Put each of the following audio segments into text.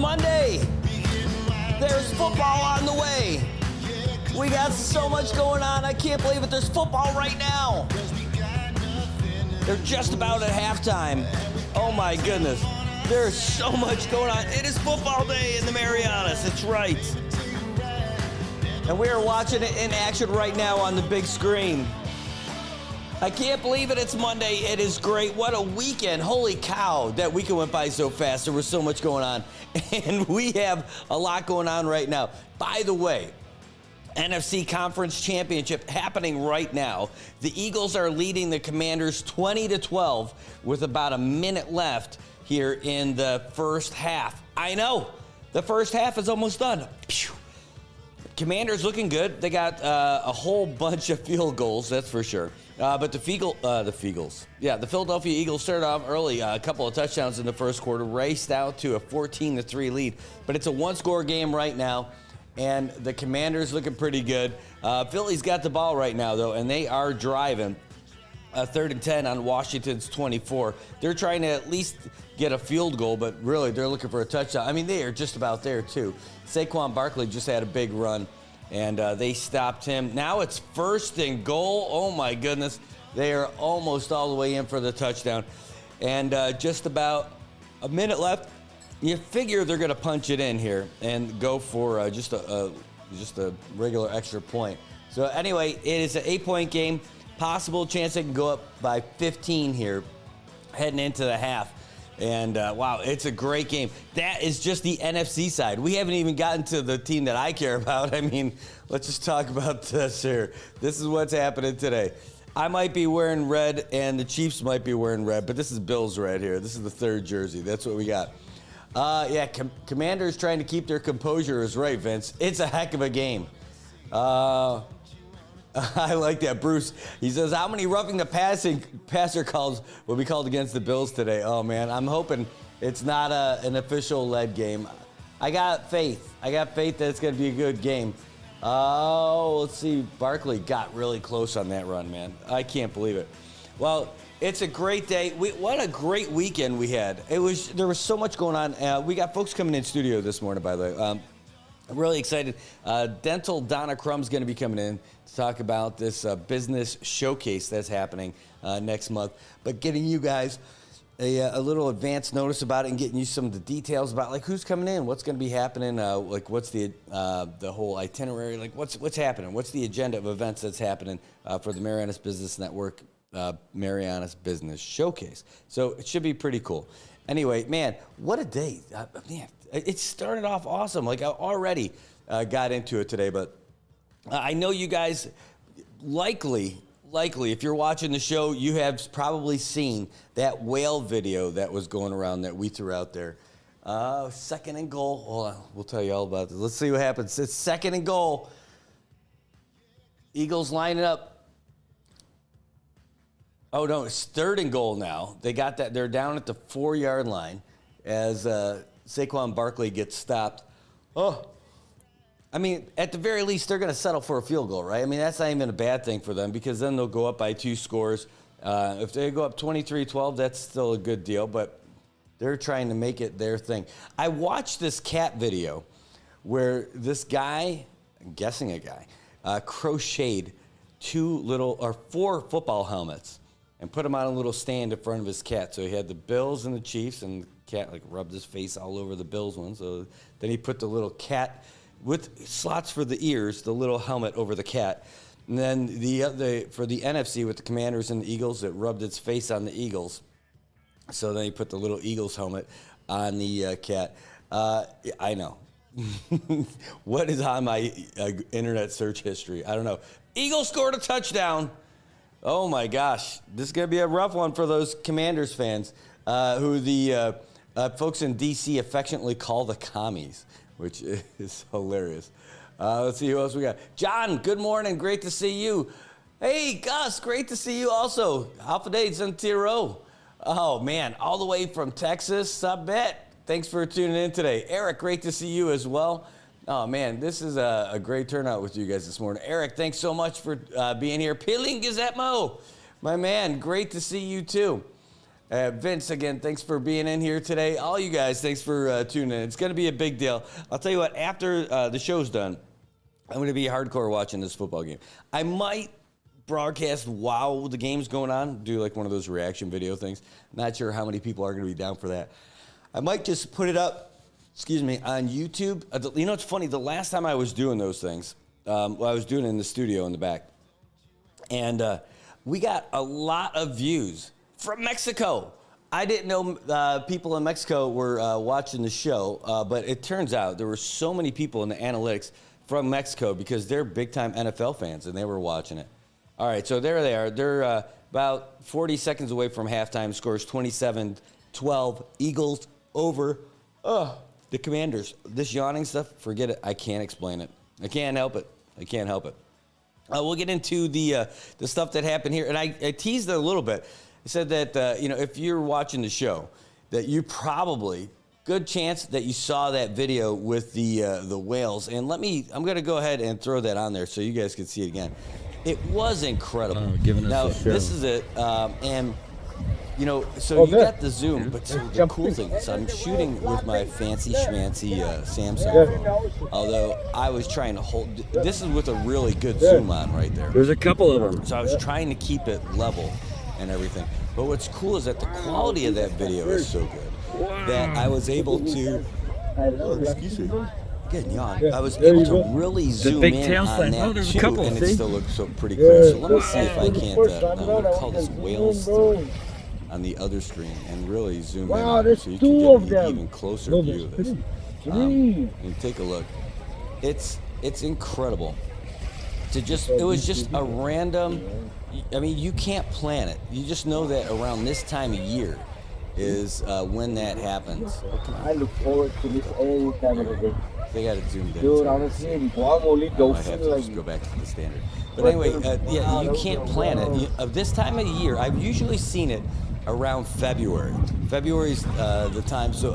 Monday. There's football on the way. We got so much going on. I can't believe it. There's football right now. They're just about at halftime. Oh my goodness. There's so much going on. It is football day in the Marianas. It's right. And we are watching it in action right now on the big screen. I can't believe it. It's Monday. It is great. What a weekend. Holy cow. That weekend went by so fast. There was so much going on. And we have a lot going on right now. By the way, NFC Conference Championship happening right now. The Eagles are leading the Commanders 20-12 with about a minute left here in the first half. I know. The first half is almost done. Pew. Commanders looking good. They got a whole bunch of field goals, that's for sure. But the Philadelphia Eagles started off early, a couple of touchdowns in the first quarter, raced out to a 14-3 lead. But it's a one-score game right now, and the Commanders looking pretty good. Philly's got the ball right now, though, and they are driving. 3rd and 10 on Washington's 24. They're trying to at least get a field goal, but really they're looking for a touchdown. I mean, they are just about there, too. Saquon Barkley just had a big run, and they stopped him. Now it's 1st and goal. Oh, my goodness. They are almost all the way in for the touchdown. And just about a minute left. You figure they're going to punch it in here and go for just a regular extra point. So, anyway, it is an 8-point game. Possible chance they can go up by 15 here heading into the half. And, wow, it's a great game. That is just the NFC side. We haven't even gotten to the team that I care about. I mean, let's just talk about this here. This is what's happening today. I might be wearing red, and the Chiefs might be wearing red, but this is Bills red here. This is the 3rd jersey. That's what we got. Commanders trying to keep their composure is right, Vince. It's a heck of a game. I like that, Bruce. He says, how many roughing the passer calls will be called against the Bills today? Oh, man, I'm hoping it's not an official lead game. I got faith. that it's going to be a good game. Oh, let's see. Barkley got really close on that run, man. I can't believe it. Well, it's a great day. What a great weekend we had. There was so much going on. We got folks coming in studio this morning, by the way. I'm really excited. Dental Donna Crum's going to be coming in to talk about this business showcase that's happening next month. But getting you guys a little advance notice about it and getting you some of the details about like who's coming in, what's going to be happening, like what's the whole itinerary, like what's happening, what's the agenda of events that's happening for the Marianas Business Network Marianas Business Showcase. So it should be pretty cool. Anyway, man, what a day. Man, it started off awesome. Like I already got into it today, but I know you guys likely, if you're watching the show, you have probably seen that whale video that was going around that we threw out there. 2nd and goal. Hold on, we'll tell you all about this. Let's see what happens. It's 2nd and goal. Eagles lining up. Oh, no, it's 3rd and goal now. They got that. They're down at the 4-yard line as Saquon Barkley gets stopped. Oh, I mean, at the very least, they're going to settle for a field goal, right? I mean, that's not even a bad thing for them because then they'll go up by 2 scores. If they go up 23-12, that's still a good deal, but they're trying to make it their thing. I watched this cat video where this guy, I'm guessing a guy, crocheted 4 football helmets and put them on a little stand in front of his cat. So he had the Bills and the Chiefs, and the cat like rubbed his face all over the Bills one. So then he put the little cat with slots for the ears, the little helmet over the cat. And then for the NFC with the Commanders and the Eagles, it rubbed its face on the Eagles. So then he put the little Eagles helmet on the cat. I know. What is on my internet search history? I don't know. Eagles scored a touchdown. Oh, my gosh. This is going to be a rough one for those Commanders fans who the folks in D.C. affectionately call the commies, which is hilarious. Let's see who else we got. John, good morning. Great to see you. Hey, Gus, great to see you also. Alpha Day Centiro. Oh, man, all the way from Texas, I bet. Thanks for tuning in today. Eric, great to see you as well. Oh, man, this is a great turnout with you guys this morning. Eric, thanks so much for being here. Peeling Gazetmo, my man, great to see you too. Vince, again, thanks for being in here today. All you guys, thanks for tuning in. It's going to be a big deal. I'll tell you what, after the show's done, I'm going to be hardcore watching this football game. I might broadcast while the game's going on, do like one of those reaction video things. Not sure how many people are going to be down for that. I might just put it up, on YouTube. You know, it's funny, the last time I was doing those things, I was doing it in the studio in the back, and we got a lot of views from Mexico. I didn't know people in Mexico were watching the show, but it turns out there were so many people in the analytics from Mexico because they're big-time NFL fans, and they were watching it. All right, so there they are. They're about 40 seconds away from halftime. Scores 27-12. Eagles over the Commanders. This yawning stuff, forget it. I can't explain it. I can't help it. We'll get into the stuff that happened here, and I teased it a little bit. I said that, if you're watching the show, that you probably, good chance that you saw that video with the whales. And I'm going to go ahead and throw that on there so you guys can see it again. It was incredible. Now, this is it. So you got the zoom, but the cool thing is I'm shooting with my fancy schmancy Samsung phone. Although I was trying to hold, this is with a really good zoom on right there. There's a couple of them. So I was trying to keep it level and everything. But what's cool is that the quality of that video is so good that I was able to, getting yawn. I was able to really zoom in on that too, and it still looks so pretty clear. So let me see if I can't, I'm going to call this whales on the other screen and really zoom in on it so you can get an even closer view of this. And take a look. It's incredible. It was just a random, you can't plan it. You just know that around this time of year is when that happens. I look forward to this all time of the day. They got it zoomed in. Dude, honestly, only I might have to just go back to the standard. But anyway, you can't plan it. Of this time of the year, I've usually seen it around February. February's the time. So,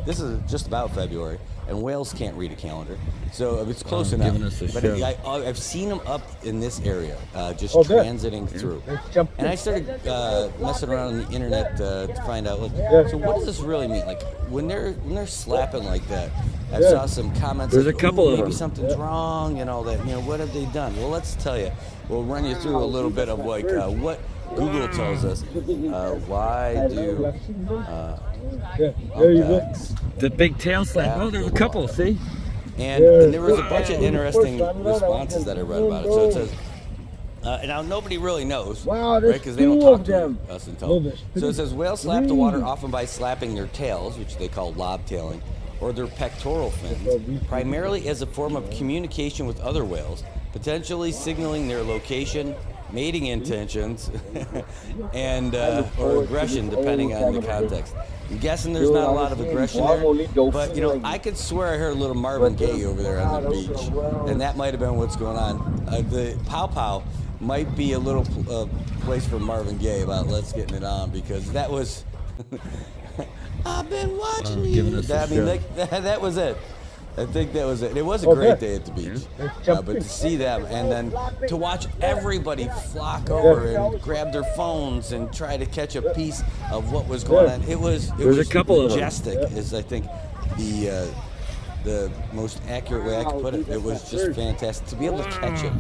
this is just about February, and whales can't read a calendar. So it's close enough. But I've seen them up in this area, just transiting through. And I started messing around on the internet to find out, so what does this really mean? Like, when they're slapping like that, I saw some comments. There's a couple of them. Maybe something's wrong and all that. What have they done? Well, let's tell you. We'll run you through a little bit of what Google tells us. Why do humpbacks? The big tail slap. Oh, there's a couple. See? And there was a bunch of interesting responses that I read about it. So it says, and now nobody really knows, right? Because they don't talk to us and tell them. So it says, whales slap the water often by slapping their tails, which they call lobtailing, or their pectoral fins, primarily as a form of communication with other whales, potentially signaling their location, mating intentions, and or aggression, depending on the context. I'm guessing there's not a lot of aggression there, but I could swear I heard a little Marvin Gaye over there on the beach, and that might have been what's going on. The pow pow might be a little place for Marvin Gaye about let's getting it on, because that was. I've been watching you. That was it. I think that was it. It was a great day at the beach, but to see them and then to watch everybody flock over and grab their phones and try to catch a piece of what was going on, it was a couple majestic. Is I think the most accurate way I could put it. It was just fantastic to be able to catch it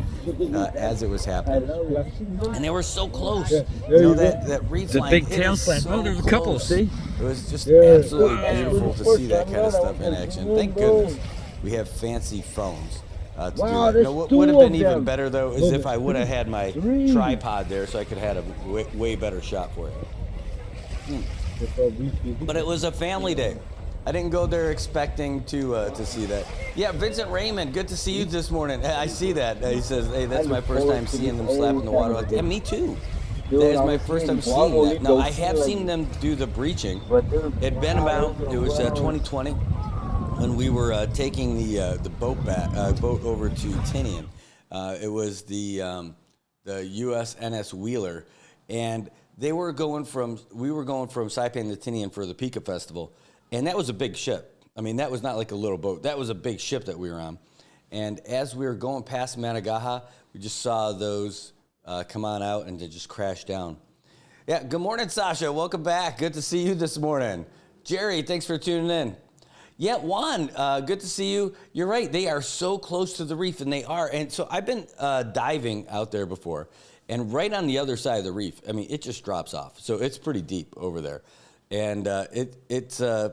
as it was happening, and they were so close. That reef the line, big tail slap. Oh, there's a couple. See? It was just absolutely beautiful to see that kind of stuff in action. Thank goodness we have fancy phones to do that. What would have been even better, though, is if I would have had my tripod there so I could have had a way better shot for it. But it was a family day. I didn't go there expecting to see that. Yeah, Vincent Raymond, good to see you this morning. I see that. He says, hey, that's my first time seeing them slap in the water like that. Yeah, me too. That is my first time seeing that. Now, I have seen them do the breaching. It was 2020 when we were taking the boat over to Tinian. It was the USNS Wheeler, and we were going from Saipan to Tinian for the Pika Festival, and that was a big ship. That was not like a little boat. That was a big ship that we were on. And as we were going past Managaha, we just saw those come on out and they just crash down. Yeah, good morning, Sasha. Welcome back. Good to see you this morning. Jerry, thanks for tuning in. Yeah, Juan, good to see you. You're right. They are so close to the reef, and they are. And so I've been diving out there before, and right on the other side of the reef, I mean, it just drops off. So it's pretty deep over there. And it's I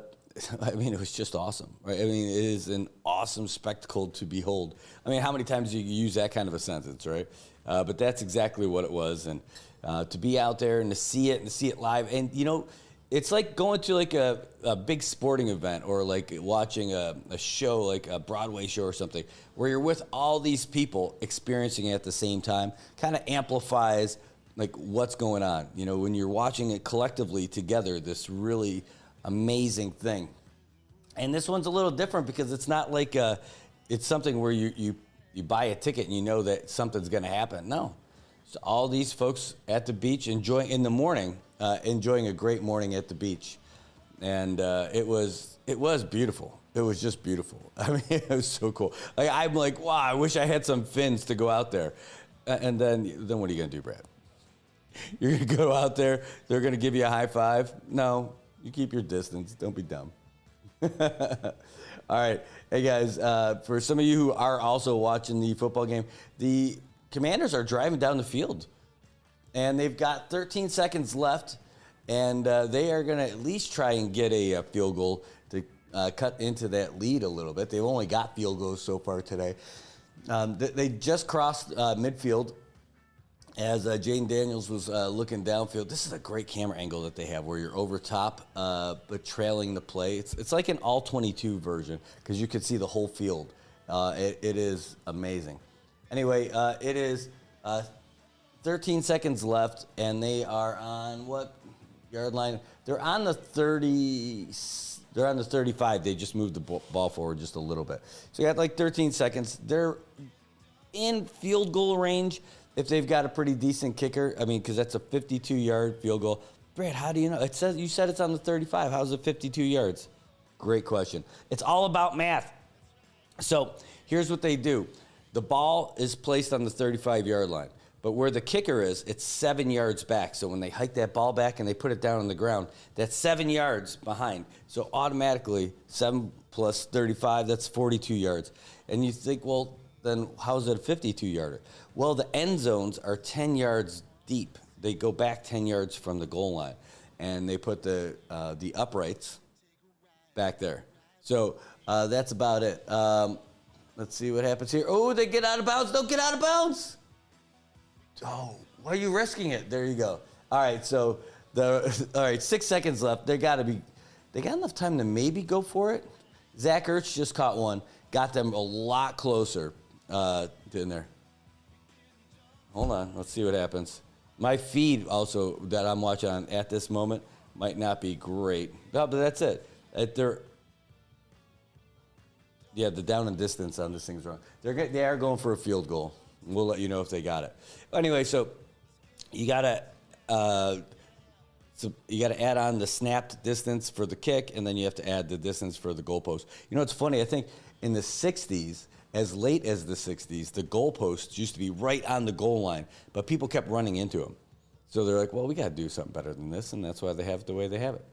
mean, it was just awesome, right? I mean, it is an awesome spectacle to behold. I mean, how many times do you use that kind of a sentence, right? But that's exactly what it was. And to be out there and to see it live. And, you know, it's like going to like a big sporting event or like watching a show, like a Broadway show or something, where you're with all these people experiencing it at the same time. Kind of amplifies like what's going on. You know, when you're watching it collectively together, this really amazing thing. And this one's a little different because it's not like it's something where you buy a ticket and you know that something's going to happen. No. So all these folks at the beach enjoying in the morning, enjoying a great morning at the beach. And it was beautiful. It was just beautiful. I mean, it was so cool. Like, I'm like, wow, I wish I had some fins to go out there. And then what are you going to do, Brad? You're going to go out there, they're going to give you a high five? No, you keep your distance. Don't be dumb. All right. Hey, guys, for some of you who are also watching the football game, the Commanders are driving down the field, and they've got 13 seconds left, and they are going to at least try and get a field goal to cut into that lead a little bit. They've only got field goals so far today. They just crossed midfield as Jaden Daniels was looking downfield. This is a great camera angle that they have where you're over top but trailing the play. It's like an all-22 version because you can see the whole field. It is amazing. Anyway, it is 13 seconds left, and they are on what yard line? They're on the 30. They're on the 35. They just moved the ball forward just a little bit. So you got like 13 seconds. They're in field goal range if they've got a pretty decent kicker. I mean, because that's a 52-yard field goal. Brad, how do you know? It says you said it's on the 35. How's it 52 yards? Great question. It's all about math. So here's what they do. The ball is placed on the 35-yard line, but where the kicker is, it's 7 yards back. So when they hike that ball back and they put it down on the ground, that's 7 yards behind. So automatically, 7 plus 35, that's 42 yards. And you think, well, then how's it a 52-yarder? Well, the end zones are 10 yards deep. They go back 10 yards from the goal line, and they put the uprights back there. So that's about it. Let's see what happens here. Oh, they get out of bounds. Don't get out of bounds. Oh, why are you risking it? There you go. All right, so all right, 6 seconds left. They got enough time to maybe go for it. Zach Ertz just caught one, got them a lot closer in there. Hold on, let's see what happens. My feed also that I'm watching on at this moment might not be great. No, but that's it. The down and distance on this thing's wrong. They are going for a field goal. We'll let you know if they got it. Anyway, so you gotta add on the snapped distance for the kick, and then you have to add the distance for the goalpost. You know, it's funny. I think in the 60s, as late as the 60s, the goalposts used to be right on the goal line, but people kept running into them. So they're like, well, we got to do something better than this, and that's why they have it the way they have it.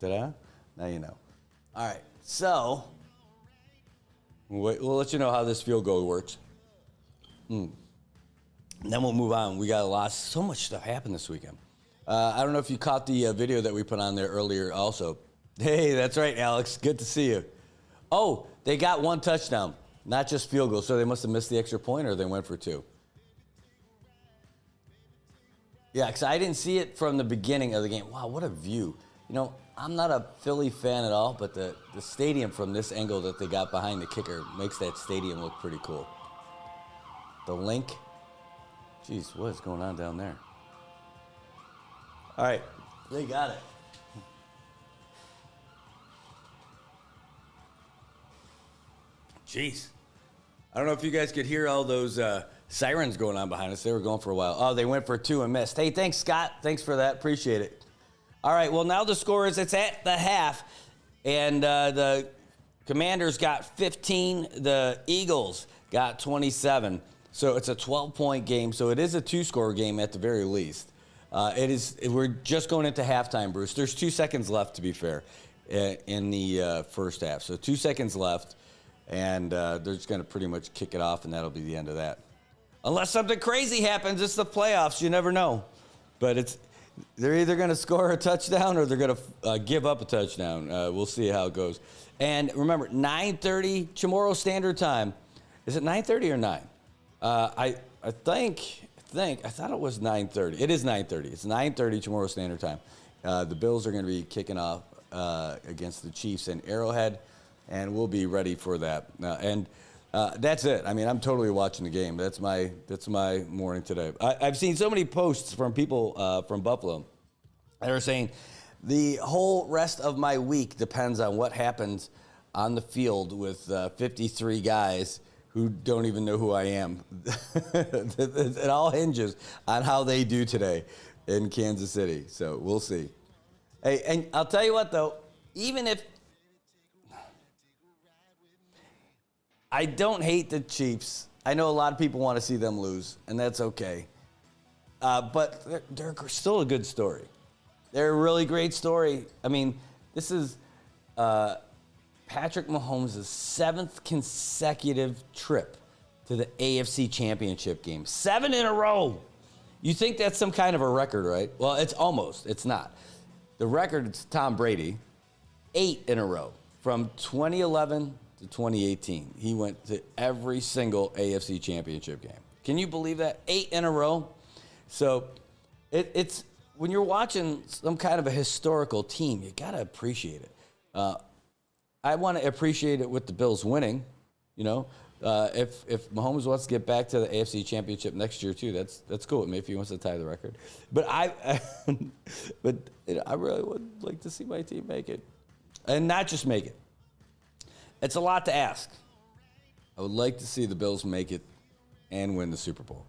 Ta-da? Now you know. All right, so we'll let you know how this field goal works. And then we'll move on. We got so much stuff happened this weekend. I don't know if you caught the video that we put on there earlier also. Hey, that's right, Alex. Good to see you. Oh, they got one touchdown, not just field goal. So they must have missed the extra point, or they went for two. Yeah, because I didn't see it from the beginning of the game. Wow, what a view. You know, I'm not a Philly fan at all, but the stadium from this angle that they got behind the kicker makes that stadium look pretty cool. The link. Jeez, what is going on down there? All right, they got it. Jeez. I don't know if you guys could hear all those sirens going on behind us. They were going for a while. Oh, they went for two and missed. Hey, thanks, Scott. Thanks for that. Appreciate it. All right, well, now the score is it's at the half, and the Commanders got 15. The Eagles got 27. So it's a 12-point game. So it is a two-score game at the very least. It is. We're just going into halftime, Bruce. There's 2 seconds left, to be fair, in the first half. So 2 seconds left, and they're just going to pretty much kick it off, and that'll be the end of that. Unless something crazy happens, it's the playoffs. You never know. But they're either going to score a touchdown or they're going to give up a touchdown. We'll see how it goes. And remember, 9:30 Chamorro Standard Time. Is it 9:30 or 9? I thought it was 9:30. It is 9:30. It's 9:30 Chamorro Standard Time. The Bills are going to be kicking off against the Chiefs in Arrowhead, and we'll be ready for that. That's it. I mean, I'm totally watching the game. That's my morning today. I've seen so many posts from people from Buffalo that are saying the whole rest of my week depends on what happens on the field with 53 guys who don't even know who I am. It all hinges on how they do today in Kansas City. So we'll see. Hey, and I'll tell you what, though, even if I don't hate the Chiefs, I know a lot of people want to see them lose, and that's okay. But they're still a good story. They're a really great story. I mean, this is Patrick Mahomes' 7th consecutive trip to the AFC Championship game. 7 in a row. You think that's some kind of a record, right? Well, it's almost. It's not. The record is Tom Brady, 8 in a row. From 2011 to 2018, he went to every single AFC Championship game. Can you believe that? 8 in a row. So it's when you're watching some kind of a historical team, you got to appreciate it. I want to appreciate it with the Bills winning. You know, if Mahomes wants to get back to the AFC Championship next year too, that's cool. Maybe if he wants to tie the record, but I really would like to see my team make it, and not just make it. It's a lot to ask. I would like to see the Bills make it and win the Super Bowl.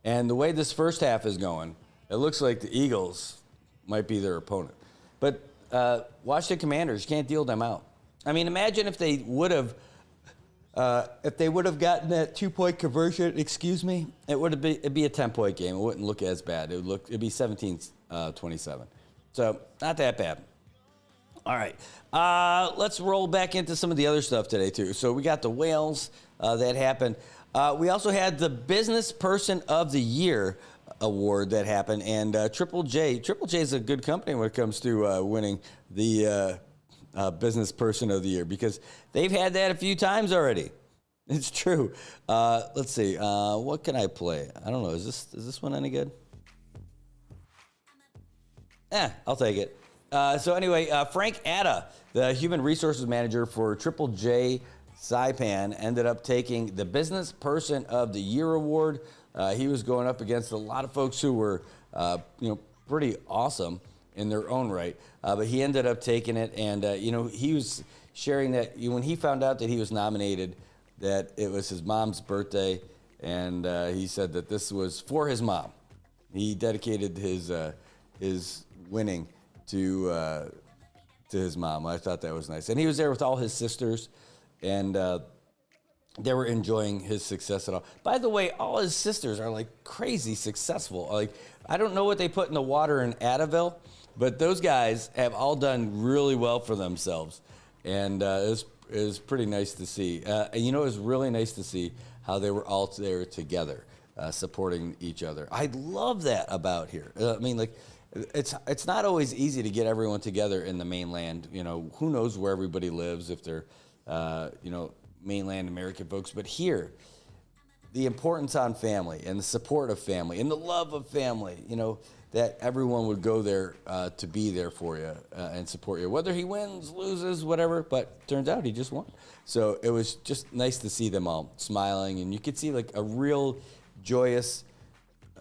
And the way this first half is going, it looks like the Eagles might be their opponent. But Washington Commanders can't deal them out. I mean, imagine if they would have gotten that 2-point conversion. It'd be a 10-point game. It wouldn't look as bad. It'd be 17-27. So not that bad. All right, let's roll back into some of the other stuff today too. So we got the whales that happened. We also had the Business Person of the Year award that happened, and Triple J is a good company when it comes to winning the Business Person of the Year, because they've had that a few times already. It's true. Let's see. What can I play? I don't know. Is this one any good? I'll take it. So anyway, Frank Atta, the human resources manager for Triple J Saipan, ended up taking the Business Person of the Year award. He was going up against a lot of folks who were, pretty awesome in their own right. But he ended up taking it, and he was sharing that when he found out that he was nominated, that it was his mom's birthday, and he said that this was for his mom. He dedicated his winning to his mom. I thought that was nice, and he was there with all his sisters, and they were enjoying his success at all. By the way, all his sisters are like crazy successful. Like, I don't know what they put in the water in Adaville, but those guys have all done really well for themselves, and it was pretty nice to see. And it was really nice to see how they were all there together, supporting each other. I love that about here. It's not always easy to get everyone together in the mainland. Who knows where everybody lives, if they're, mainland American folks. But here, the importance on family and the support of family and the love of family, that everyone would go there to be there for you and support you, whether he wins, loses, whatever. But turns out he just won. So it was just nice to see them all smiling, and you could see like a real joyous,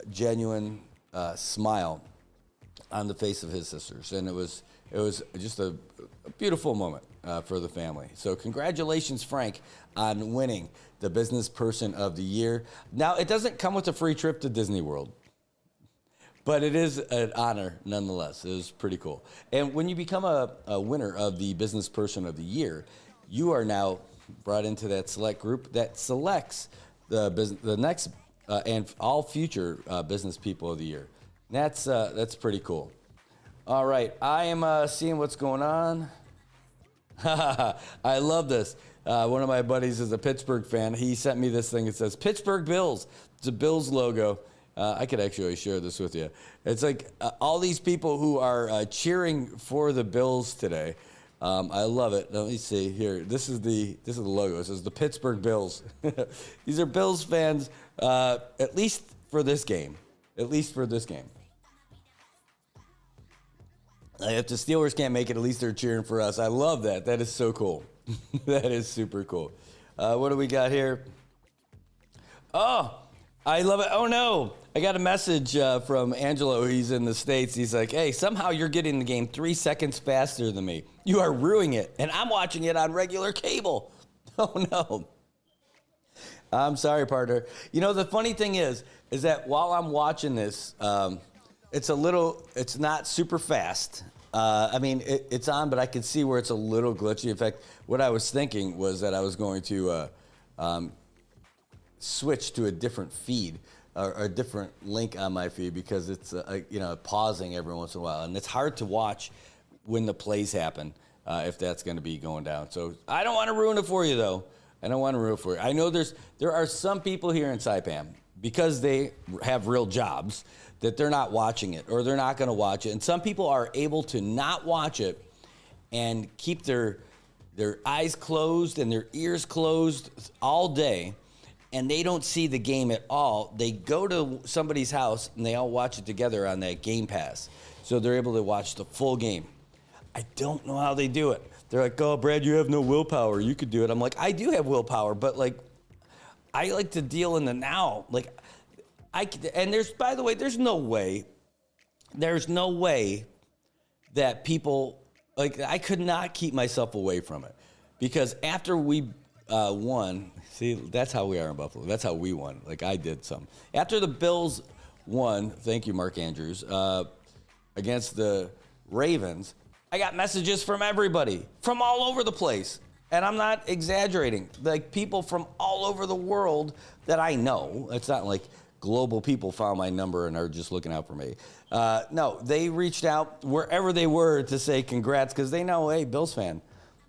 genuine smile on the face of his sisters, and it was just a beautiful moment for the family. So congratulations, Frank, on winning the Business Person of the Year. Now, it doesn't come with a free trip to Disney World, but it is an honor nonetheless. It was pretty cool. And when you become a winner of the Business Person of the Year, you are now brought into that select group that selects the next and all future business people of the year. That's pretty cool. All right, I am seeing what's going on. I love this. One of my buddies is a Pittsburgh fan. He sent me this thing. It says Pittsburgh Bills. It's a Bills logo. I could actually share this with you. It's like all these people who are cheering for the Bills today. I love it. Let me see here. This is the logo. It says the Pittsburgh Bills. These are Bills fans, at least for this game. At least for this game. If the Steelers can't make it, at least they're cheering for us. I love that. That is so cool. That is super cool. What do we got here? Oh, I love it. Oh, no. I got a message from Angelo. He's in the States. He's like, hey, somehow you're getting the game 3 seconds faster than me. You are ruining it, and I'm watching it on regular cable. Oh, no. I'm sorry, partner. You know, the funny thing is that while I'm watching this, it's not super fast. I mean, it's on, but I can see where it's a little glitchy. In fact, what I was thinking was that I was going to switch to a different feed or a different link on my feed because it's, pausing every once in a while. And it's hard to watch when the plays happen if that's going to be going down. So I don't want to ruin it for you, though. I don't want to ruin it for you. I know there are some people here in Saipan, because they have real jobs, that they're not watching it or they're not going to watch it. And some people are able to not watch it and keep their eyes closed and their ears closed all day, and they don't see the game at all. They go to somebody's house and they all watch it together on that Game Pass. So they're able to watch the full game. I don't know how they do it. They're like, oh, Brad, you have no willpower. You could do it. I'm like, I do have willpower, but like, I like to deal in the now. Like, by the way, there's no way that people, like, I could not keep myself away from it. Because after we won, see, that's how we are in Buffalo. That's how we won. Like, I did some. After the Bills won, thank you, Mark Andrews, against the Ravens, I got messages from everybody, from all over the place. And I'm not exaggerating. Like, people from all over the world that I know. It's not like global people found my number and are just looking out for me. No, they reached out wherever they were to say congrats because they know, hey, Bills fan.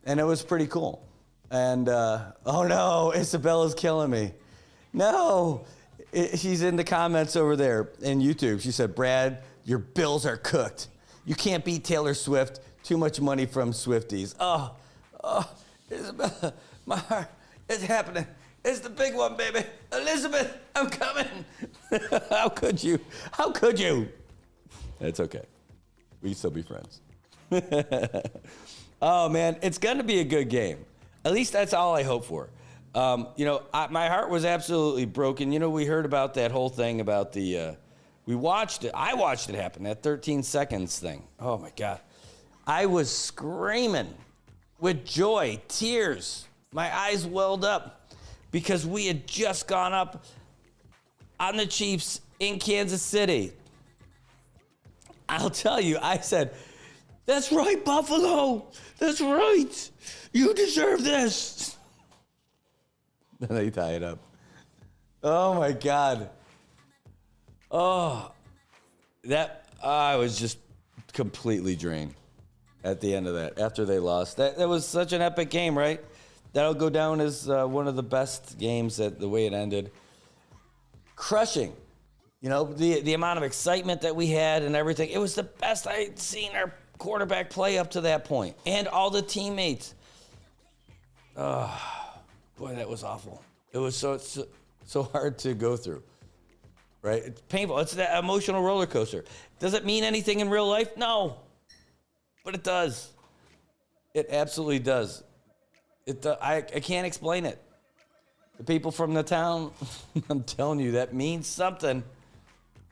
And it was pretty cool. And, oh, no, Isabella's killing me. No, she's in the comments over there in YouTube. She said, Brad, your Bills are cooked. You can't beat Taylor Swift. Too much money from Swifties. Oh, Isabella, my heart, it's happening. It's the big one, baby. Elizabeth, I'm coming. How could you? How could you? It's okay. We can still be friends. Oh, man, it's going to be a good game. At least that's all I hope for. My heart was absolutely broken. You know, we heard about that whole thing about we watched it. I watched it happen, that 13 seconds thing. Oh, my God. I was screaming with joy, tears. My eyes welled up because we had just gone up on the Chiefs in Kansas City. I'll tell you, I said, that's right, Buffalo. That's right. You deserve this. Then they tie it up. Oh, my God. Oh, I was just completely drained at the end of that, after they lost. That was such an epic game, right? That'll go down as one of the best games at the way it ended. Crushing. You know, the amount of excitement that we had and everything. It was the best I'd seen our quarterback play up to that point. And all the teammates. Oh, boy, that was awful. It was so hard to go through. Right? It's painful. It's that emotional roller coaster. Does it mean anything in real life? No. But it does. It absolutely does. I can't explain it. The people from the town, I'm telling you, that means something.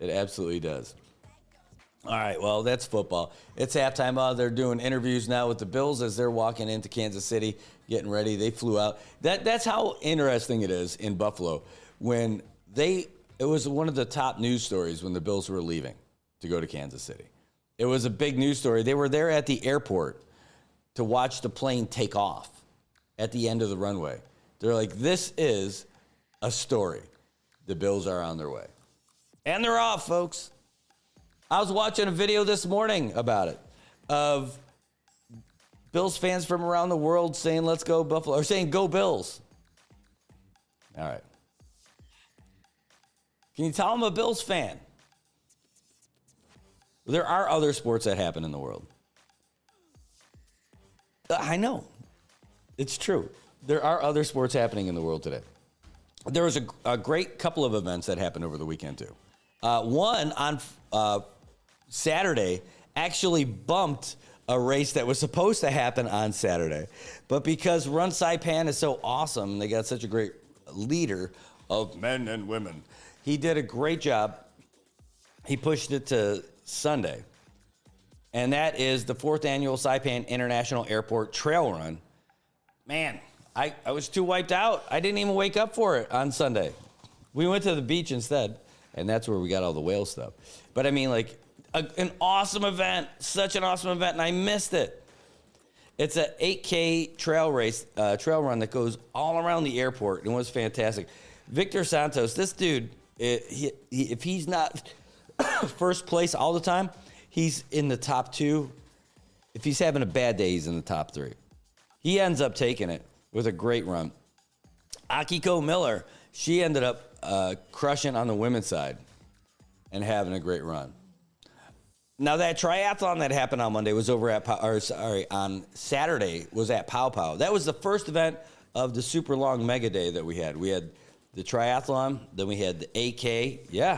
It absolutely does. All right, well, that's football. It's halftime. They're doing interviews now with the Bills as they're walking into Kansas City, getting ready. They flew out. That's how interesting it is in Buffalo. It was one of the top news stories when the Bills were leaving to go to Kansas City. It was a big news story. They were there at the airport to watch the plane take off at the end of the runway. They're like, this is a story. The Bills are on their way. And they're off, folks. I was watching a video this morning about it of Bills fans from around the world saying, let's go Buffalo, or saying, go Bills. All right. Can you tell I'm a Bills fan? There are other sports that happen in the world. I know. It's true. There are other sports happening in the world today. There was a great couple of events that happened over the weekend, too. One on Saturday actually bumped a race that was supposed to happen on Saturday. But because Run Saipan is so awesome, they got such a great leader of men and women, he did a great job. He pushed it to Sunday. And that is the 4th annual Saipan International Airport Trail Run. Man, I was too wiped out. I didn't even wake up for it on Sunday. We went to the beach instead, and that's where we got all the whale stuff. But I mean, like, an awesome event, such an awesome event, and I missed it. It's an 8K trail race, trail run that goes all around the airport, and it was fantastic. Victor Santos, this dude, if he's not first place all the time, he's in the top 2. If he's having a bad day, he's in the top 3. He ends up taking it with a great run. Akiko Miller, she ended up crushing on the women's side and having a great run. Now that triathlon that happened on Monday was over at, on Saturday was at Pow Pow. That was the first event of the super long mega day that we had. We had the triathlon, then we had the AK,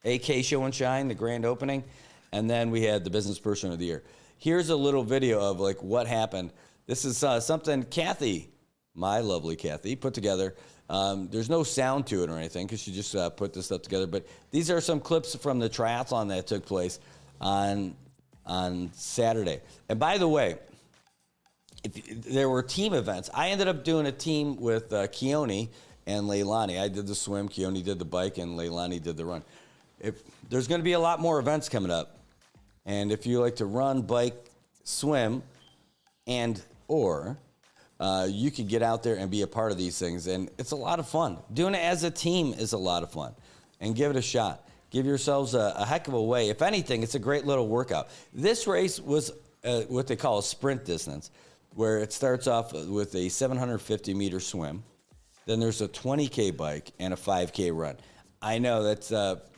AK Show and Shine, the grand opening, and then we had the Business Person of the Year. Here's a little video of like what happened. This is something Kathy, my lovely Kathy, put together. There's no sound to it or anything because she just put this stuff together. But these are some clips from the triathlon that took place on Saturday. And by the way, there were team events. I ended up doing a team with Keone and Leilani. I did the swim, Keone did the bike, and Leilani did the run. There's going to be a lot more events coming up. And if you like to run, bike, swim, or you could get out there and be a part of these things. And it's a lot of fun. Doing it as a team is a lot of fun. And give it a shot. Give yourselves a heck of a way. If anything, it's a great little workout. This race was what they call a sprint distance, where it starts off with a 750-meter swim. Then there's a 20K bike and a 5K run. I know that's,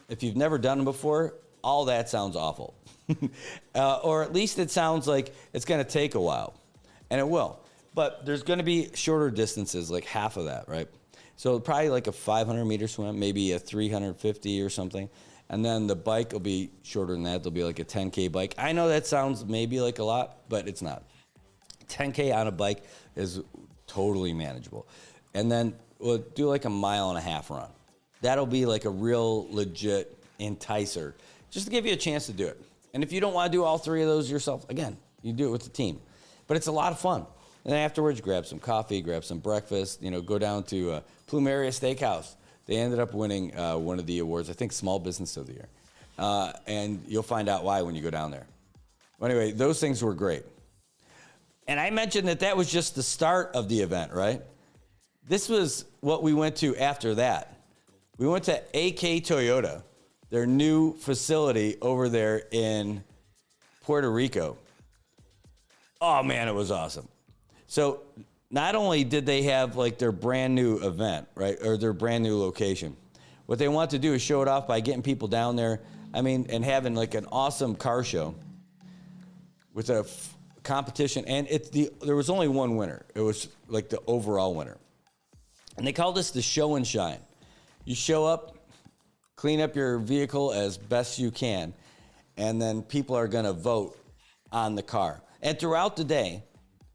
if you've never done them before, all that sounds awful. Or at least it sounds like it's going to take a while. And it will. But there's going to be shorter distances, like half of that, right? So probably like a 500-meter swim, maybe a 350 or something. And then the bike will be shorter than that. There'll be like a 10K bike. I know that sounds maybe like a lot, but it's not. 10K on a bike is totally manageable. And then we'll do like a 1.5 mile run. That'll be like a real legit enticer, just to give you a chance to do it. And if you don't want to do all 3 of those yourself, again, you do it with the team. But it's a lot of fun. And then afterwards, grab some coffee, grab some breakfast, go down to Plumeria Steakhouse. They ended up winning one of the awards, I think Small Business of the Year. And you'll find out why when you go down there. Well, anyway, those things were great. And I mentioned that was just the start of the event, right? This was what we went to after that. We went to AK Toyota, their new facility over there in Puerto Rico. Oh, man, it was awesome. So not only did they have like their brand new event, right, or their brand new location, what they want to do is show it off by getting people down there, and having like an awesome car show with a competition. And there was only one winner. It was like the overall winner. And they call this the Show and Shine. You show up, clean up your vehicle as best you can, and then people are going to vote on the car. And throughout the day,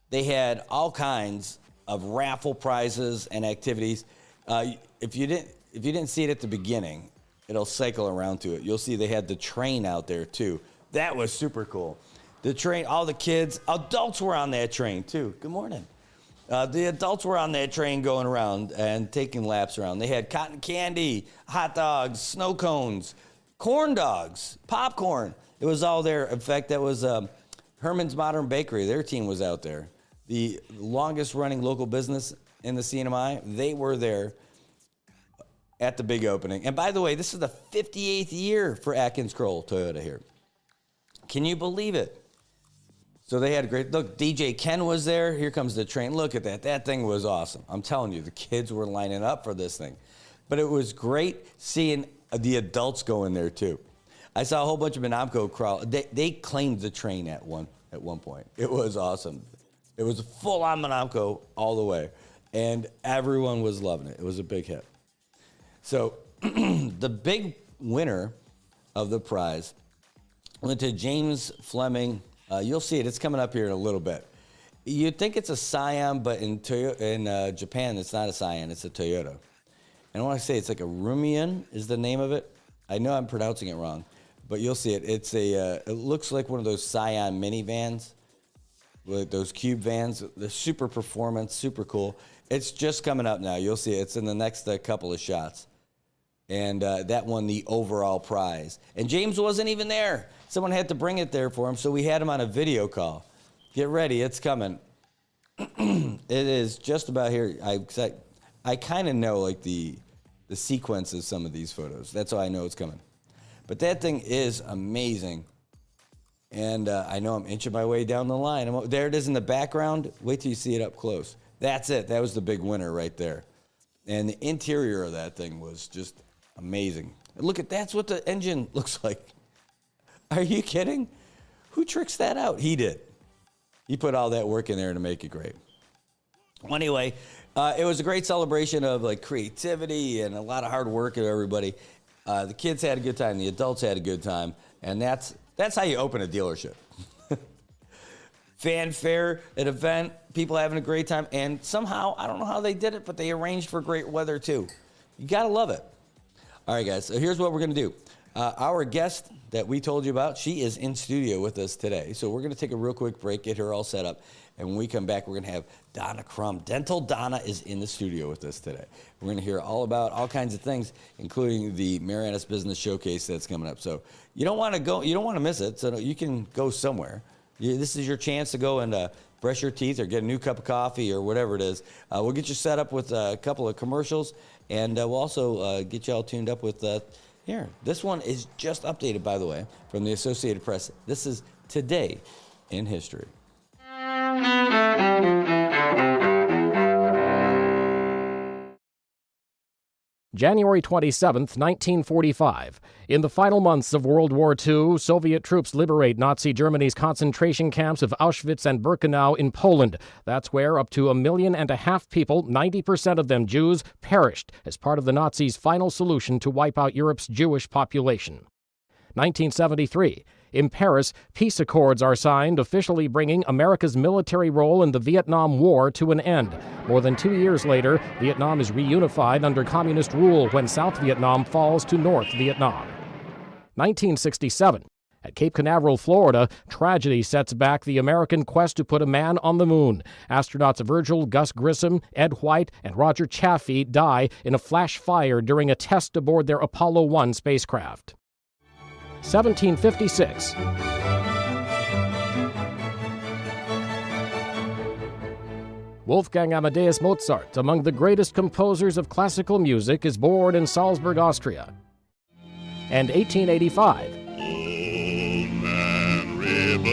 they had all kinds of raffle prizes and activities. If you didn't see it at the beginning, it'll cycle around to it. You'll see they had the train out there too. That was super cool. The train, all the kids, adults were on that train too. Good morning. The adults were on that train going around and taking laps around. They had cotton candy, hot dogs, snow cones, corn dogs, popcorn. It was all there. In fact, that was Herman's Modern Bakery. Their team was out there. The longest running local business in the CNMI, they were there at the big opening. And by the way, this is the 58th year for Atkins Kroll Toyota here. Can you believe it? So they had a great look. DJ Ken was there. Here comes the train. Look at that. That thing was awesome. I'm telling you, the kids were lining up for this thing. But it was great seeing the adults go in there too. I saw a whole bunch of Monamco crawl. They claimed the train at one point. It was awesome. It was a full-on Monamco all the way, and everyone was loving it. It was a big hit. So the big winner of the prize went to James Fleming. You'll see it. It's coming up here in a little bit. You'd think it's a Scion, but in Japan, it's not a Scion. It's a Toyota. And I want to say it's like a Rumian is the name of it. I know I'm pronouncing it wrong, but you'll see it. It's it looks like one of those Scion minivans, like those cube vans. They're super performance, super cool. It's just coming up now. You'll see it. It's in the next couple of shots. And that won the overall prize. And James wasn't even there. Someone had to bring it there for him, so we had him on a video call. Get ready, it's coming. It is just about here. I kind of know like the sequence of some of these photos. That's how I know it's coming. But that thing is amazing. And I know I'm inching my way down the line. There it is in the background. Wait till you see it up close. That's it. That was the big winner right there. And the interior of that thing was just amazing. Look that's what the engine looks like. Are you kidding? Who tricks that out? He did. He put all that work in there to make it great. Well, anyway, it was a great celebration of like creativity and a lot of hard work of everybody. The kids had a good time. The adults had a good time. And that's how you open a dealership. Fanfare, an event, people having a great time. And somehow, I don't know how they did it, but they arranged for great weather too. You got to love it. All right, guys, so here's what we're going to do. Our guest that we told you about, she is in studio with us today. So we're going to take a real quick break, get her all set up. And when we come back, we're going to have Donna Crum. Dental Donna is in the studio with us today. We're going to hear all about all kinds of things, including the Marianas Business Showcase that's coming up. So you don't want to miss it, so you can go somewhere. This is your chance to go and brush your teeth or get a new cup of coffee or whatever it is. We'll get you set up with a couple of commercials, and we'll also get you all tuned up with here. This one is just updated, by the way, from the Associated Press. This is Today in History. January 27, 1945. In the final months of World War II, Soviet troops liberate Nazi Germany's concentration camps of Auschwitz and Birkenau in Poland. That's where up to 1.5 million people, 90% of them Jews, perished as part of the Nazis' final solution to wipe out Europe's Jewish population. 1973. In Paris, peace accords are signed, officially bringing America's military role in the Vietnam War to an end. More than 2 years later, Vietnam is reunified under communist rule when South Vietnam falls to North Vietnam. 1967. At Cape Canaveral, Florida, tragedy sets back the American quest to put a man on the moon. Astronauts Virgil, Gus Grissom, Ed White, and Roger Chaffee die in a flash fire during a test aboard their Apollo 1 spacecraft. 1756. Wolfgang Amadeus Mozart, among the greatest composers of classical music, is born in Salzburg, Austria. And 1885. Old Man River,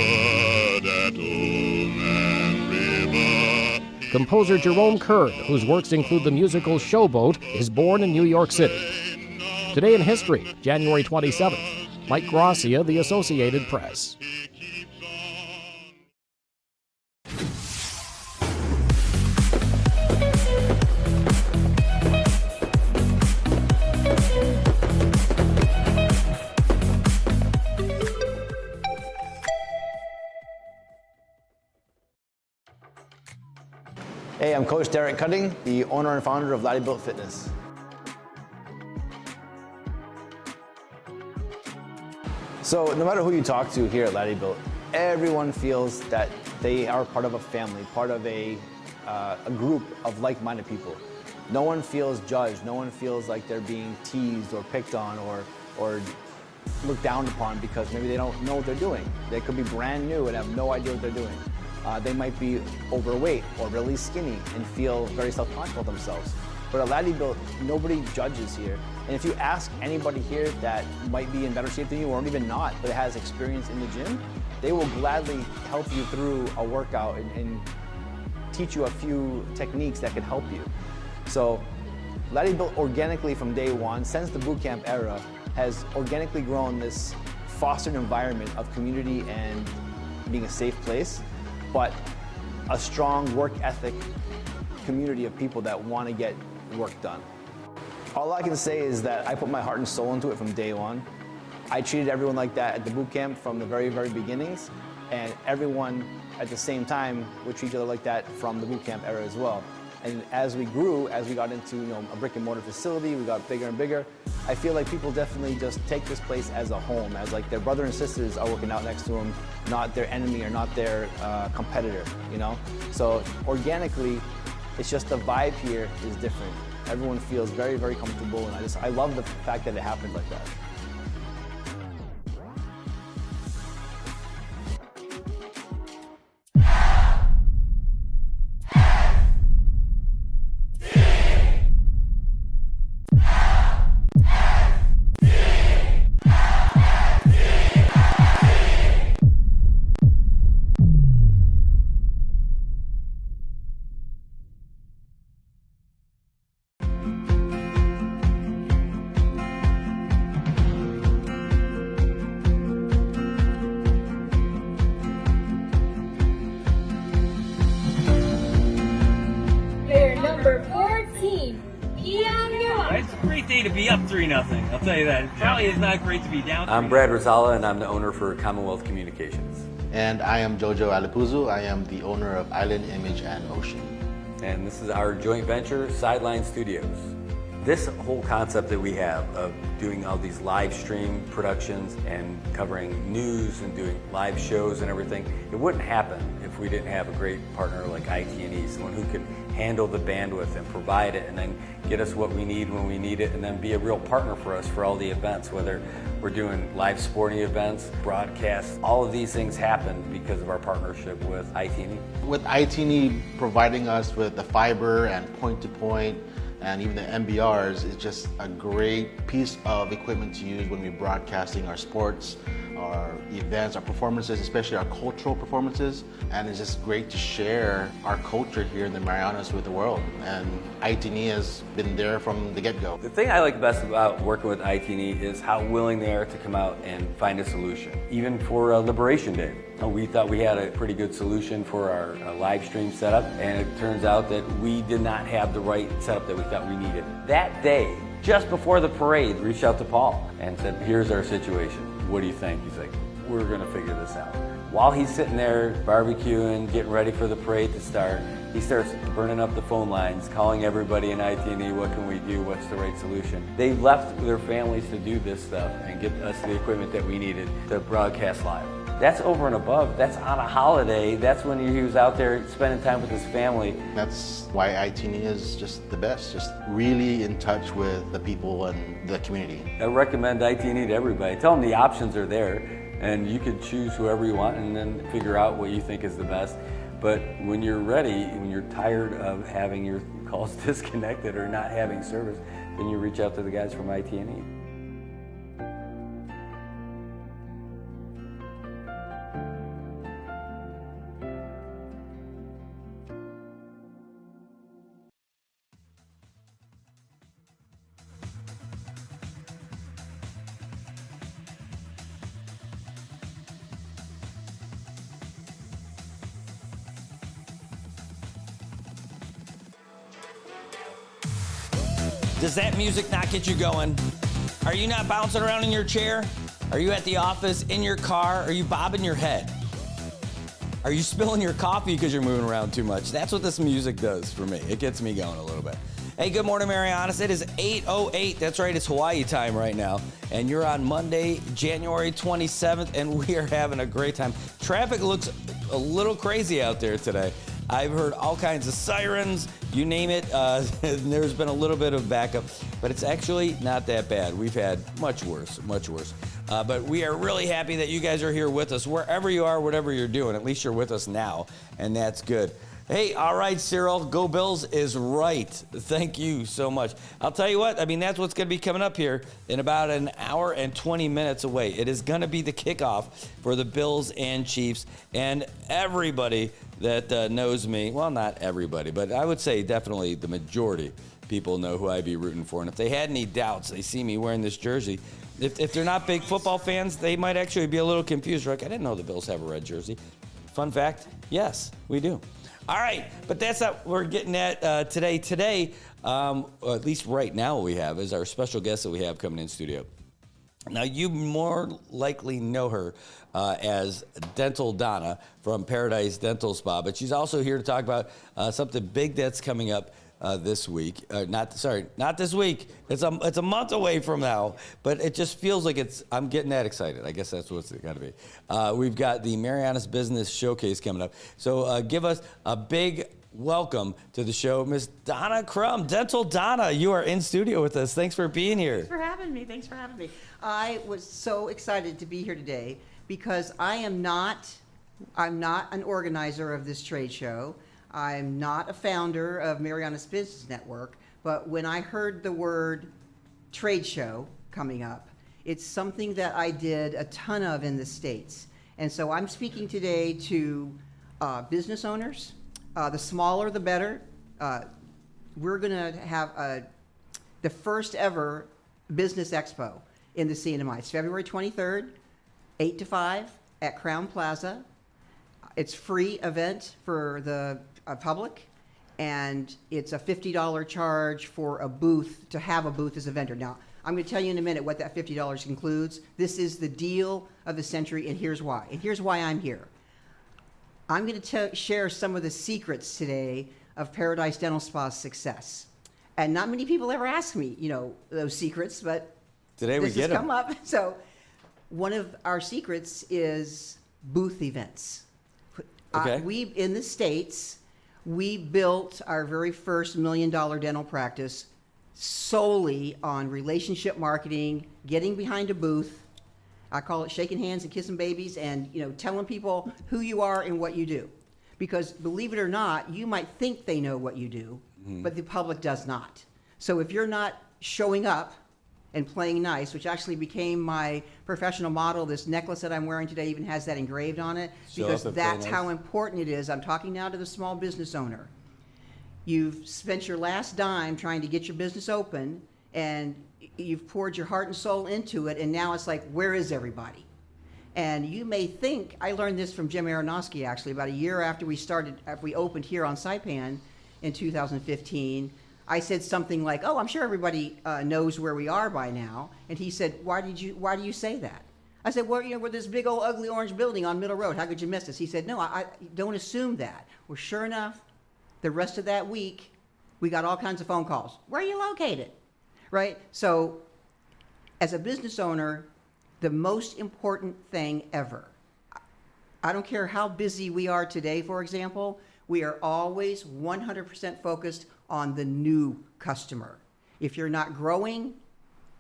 that old man river. Composer Jerome Kern, whose works include the musical Showboat, is born in New York City. Today in History, January 27th. Mike Gracia, The Associated Press. Hey, I'm Coach Derek Cutting, the owner and founder of Laddie Built Fitness. So no matter who you talk to here at Laddie Built, everyone feels that they are part of a family, part of a group of like-minded people. No one feels judged. No one feels like they're being teased or picked on or looked down upon because maybe they don't know what they're doing. They could be brand new and have no idea what they're doing. They might be overweight or really skinny and feel very self-conscious of themselves. But at Laddie Built, nobody judges here. And if you ask anybody here that might be in better shape than you, or even not, but has experience in the gym, they will gladly help you through a workout and teach you a few techniques that could help you. So Laddie Built organically from day one, since the boot camp era, has organically grown this fostered environment of community and being a safe place, but a strong work ethic community of people that want to get work done. All I can say is that I put my heart and soul into it from day one. I treated everyone like that at the boot camp from the very, very beginnings, and everyone at the same time would treat each other like that from the boot camp era as well. And as we grew, as we got into a brick and mortar facility, we got bigger and bigger. I feel like people definitely just take this place as a home, as like their brother and sisters are working out next to them, not their enemy or not their competitor, you know? So organically, it's just the vibe here is different. Everyone feels very, very comfortable, and I love the fact that it happened like that. Number 14, It's a great day to be up 3-0. I'll tell you that. It probably is not great to be down. I'm Brad Rosala, and I'm the owner for Commonwealth Communications. And I am Jojo Alipuzu. I am the owner of Island Image and Motion. And this is our joint venture, Sideline Studios. This whole concept that we have of doing all these live stream productions and covering news and doing live shows and everything, it wouldn't happen if we didn't have a great partner like IT&E, someone who can handle the bandwidth and provide it and then get us what we need when we need it, and then be a real partner for us for all the events, whether we're doing live sporting events, broadcasts. All of these things happen because of our partnership with IT&E. With IT&E providing us with the fiber and point-to-point and even the MBRs, is just a great piece of equipment to use when we're broadcasting our sports, our events, our performances, especially our cultural performances. And it's just great to share our culture here in the Marianas with the world. And IT&E has been there from the get-go. The thing I like best about working with IT&E is how willing they are to come out and find a solution. Even for Liberation Day, we thought we had a pretty good solution for our live stream setup, and it turns out that we did not have the right setup that we thought we needed. That day, just before the parade, reached out to Paul and said, here's our situation. What do you think? He's like, we're gonna figure this out. While he's sitting there barbecuing, getting ready for the parade to start, he starts burning up the phone lines, calling everybody in IT&E, what can we do, what's the right solution? They left their families to do this stuff and get us the equipment that we needed to broadcast live. That's over and above. That's on a holiday. That's when he was out there spending time with his family. That's why IT&E is just the best, just really in touch with the people and the community. I recommend IT&E to everybody. Tell them the options are there, and you could choose whoever you want and then figure out what you think is the best. But when you're ready, when you're tired of having your calls disconnected or not having service, then you reach out to the guys from IT&E. Does that music not get you going? Are you not bouncing around in your chair? Are you at the office, in your car? Are you bobbing your head? Are you spilling your coffee because you're moving around too much? That's what this music does for me. It gets me going a little bit. Hey, good morning, Marianas. It is 8:08. That's right, it's Hawaii time right now. And you're on Monday, January 27th, and we are having a great time. Traffic looks a little crazy out there today. I've heard all kinds of sirens, you name it. There's been a little bit of backup, but it's actually not that bad. We've had much worse, much worse. But we are really happy that you guys are here with us, wherever you are, whatever you're doing. At least you're with us now, and that's good. Hey, all right, Cyril, Go Bills is right. Thank you so much. I'll tell you what, I mean, that's what's going to be coming up here in about an hour and 20 minutes away. It is going to be the kickoff for the Bills and Chiefs, and everybody that knows me, well, not everybody, but I would say definitely the majority people know who I'd be rooting for. And if they had any doubts, they see me wearing this jersey. If they're not big football fans, they might actually be a little confused. Like, I didn't know the Bills have a red jersey. Fun fact, yes, we do. All right, but that's what we're getting at today. Today, or at least right now what we have is our special guest that we have coming in studio. Now, you more likely know her as Dental Donna from Paradise Dental Spa, but she's also here to talk about something big that's coming up this week. Not this week. It's a month away from now, but it just feels like I'm getting that excited. I guess that's what's got to be. We've got the Marianas Business Showcase coming up. So give us a big welcome to the show, Miss Donna Crum. Dental Donna, you are in studio with us. Thanks for being here. Thanks for having me. I was so excited to be here today because I'm not an organizer of this trade show. I'm not a founder of Marianas Business Network, but when I heard the word trade show coming up, it's something that I did a ton of in the States. And so I'm speaking today to business owners. The smaller, the better. We're going to have the first ever business expo in the CNMI. It's February 23rd, 8 to 5 at Crown Plaza. It's free event for the public, and it's a $50 charge for a booth, to have a booth as a vendor. Now, I'm going to tell you in a minute what that $50 includes. This is the deal of the century, and here's why. And here's why I'm here. I'm going to share some of the secrets today of Paradise Dental Spa's success. And not many people ever ask me, those secrets, but today we get them. Come up. So one of our secrets is booth events. Okay. In the States, we built our very first $1 million dental practice solely on relationship marketing, getting behind a booth. I call it shaking hands and kissing babies, and telling people who you are and what you do. Because believe it or not, you might think they know what you do, but the public does not. So if you're not showing up and playing nice, which actually became my professional model, this necklace that I'm wearing today even has that engraved on it, because that's how important it is. I'm talking now to the small business owner. You've spent your last dime trying to get your business open, and you've poured your heart and soul into it, and now it's like, where is everybody? And you may think, I learned this from Jim Aronofsky actually, about a year after we opened here on Saipan in 2015. I said something like, "Oh, I'm sure everybody knows where we are by now." And he said, "Why do you say that?" I said, "Well, we're this big old ugly orange building on Middle Road. How could you miss us?" He said, "No, I don't assume that." Well, sure enough, the rest of that week, we got all kinds of phone calls. Where are you located? Right? So, as a business owner, the most important thing ever, I don't care how busy we are today, for example, we are always 100% focused on the new customer. If you're not growing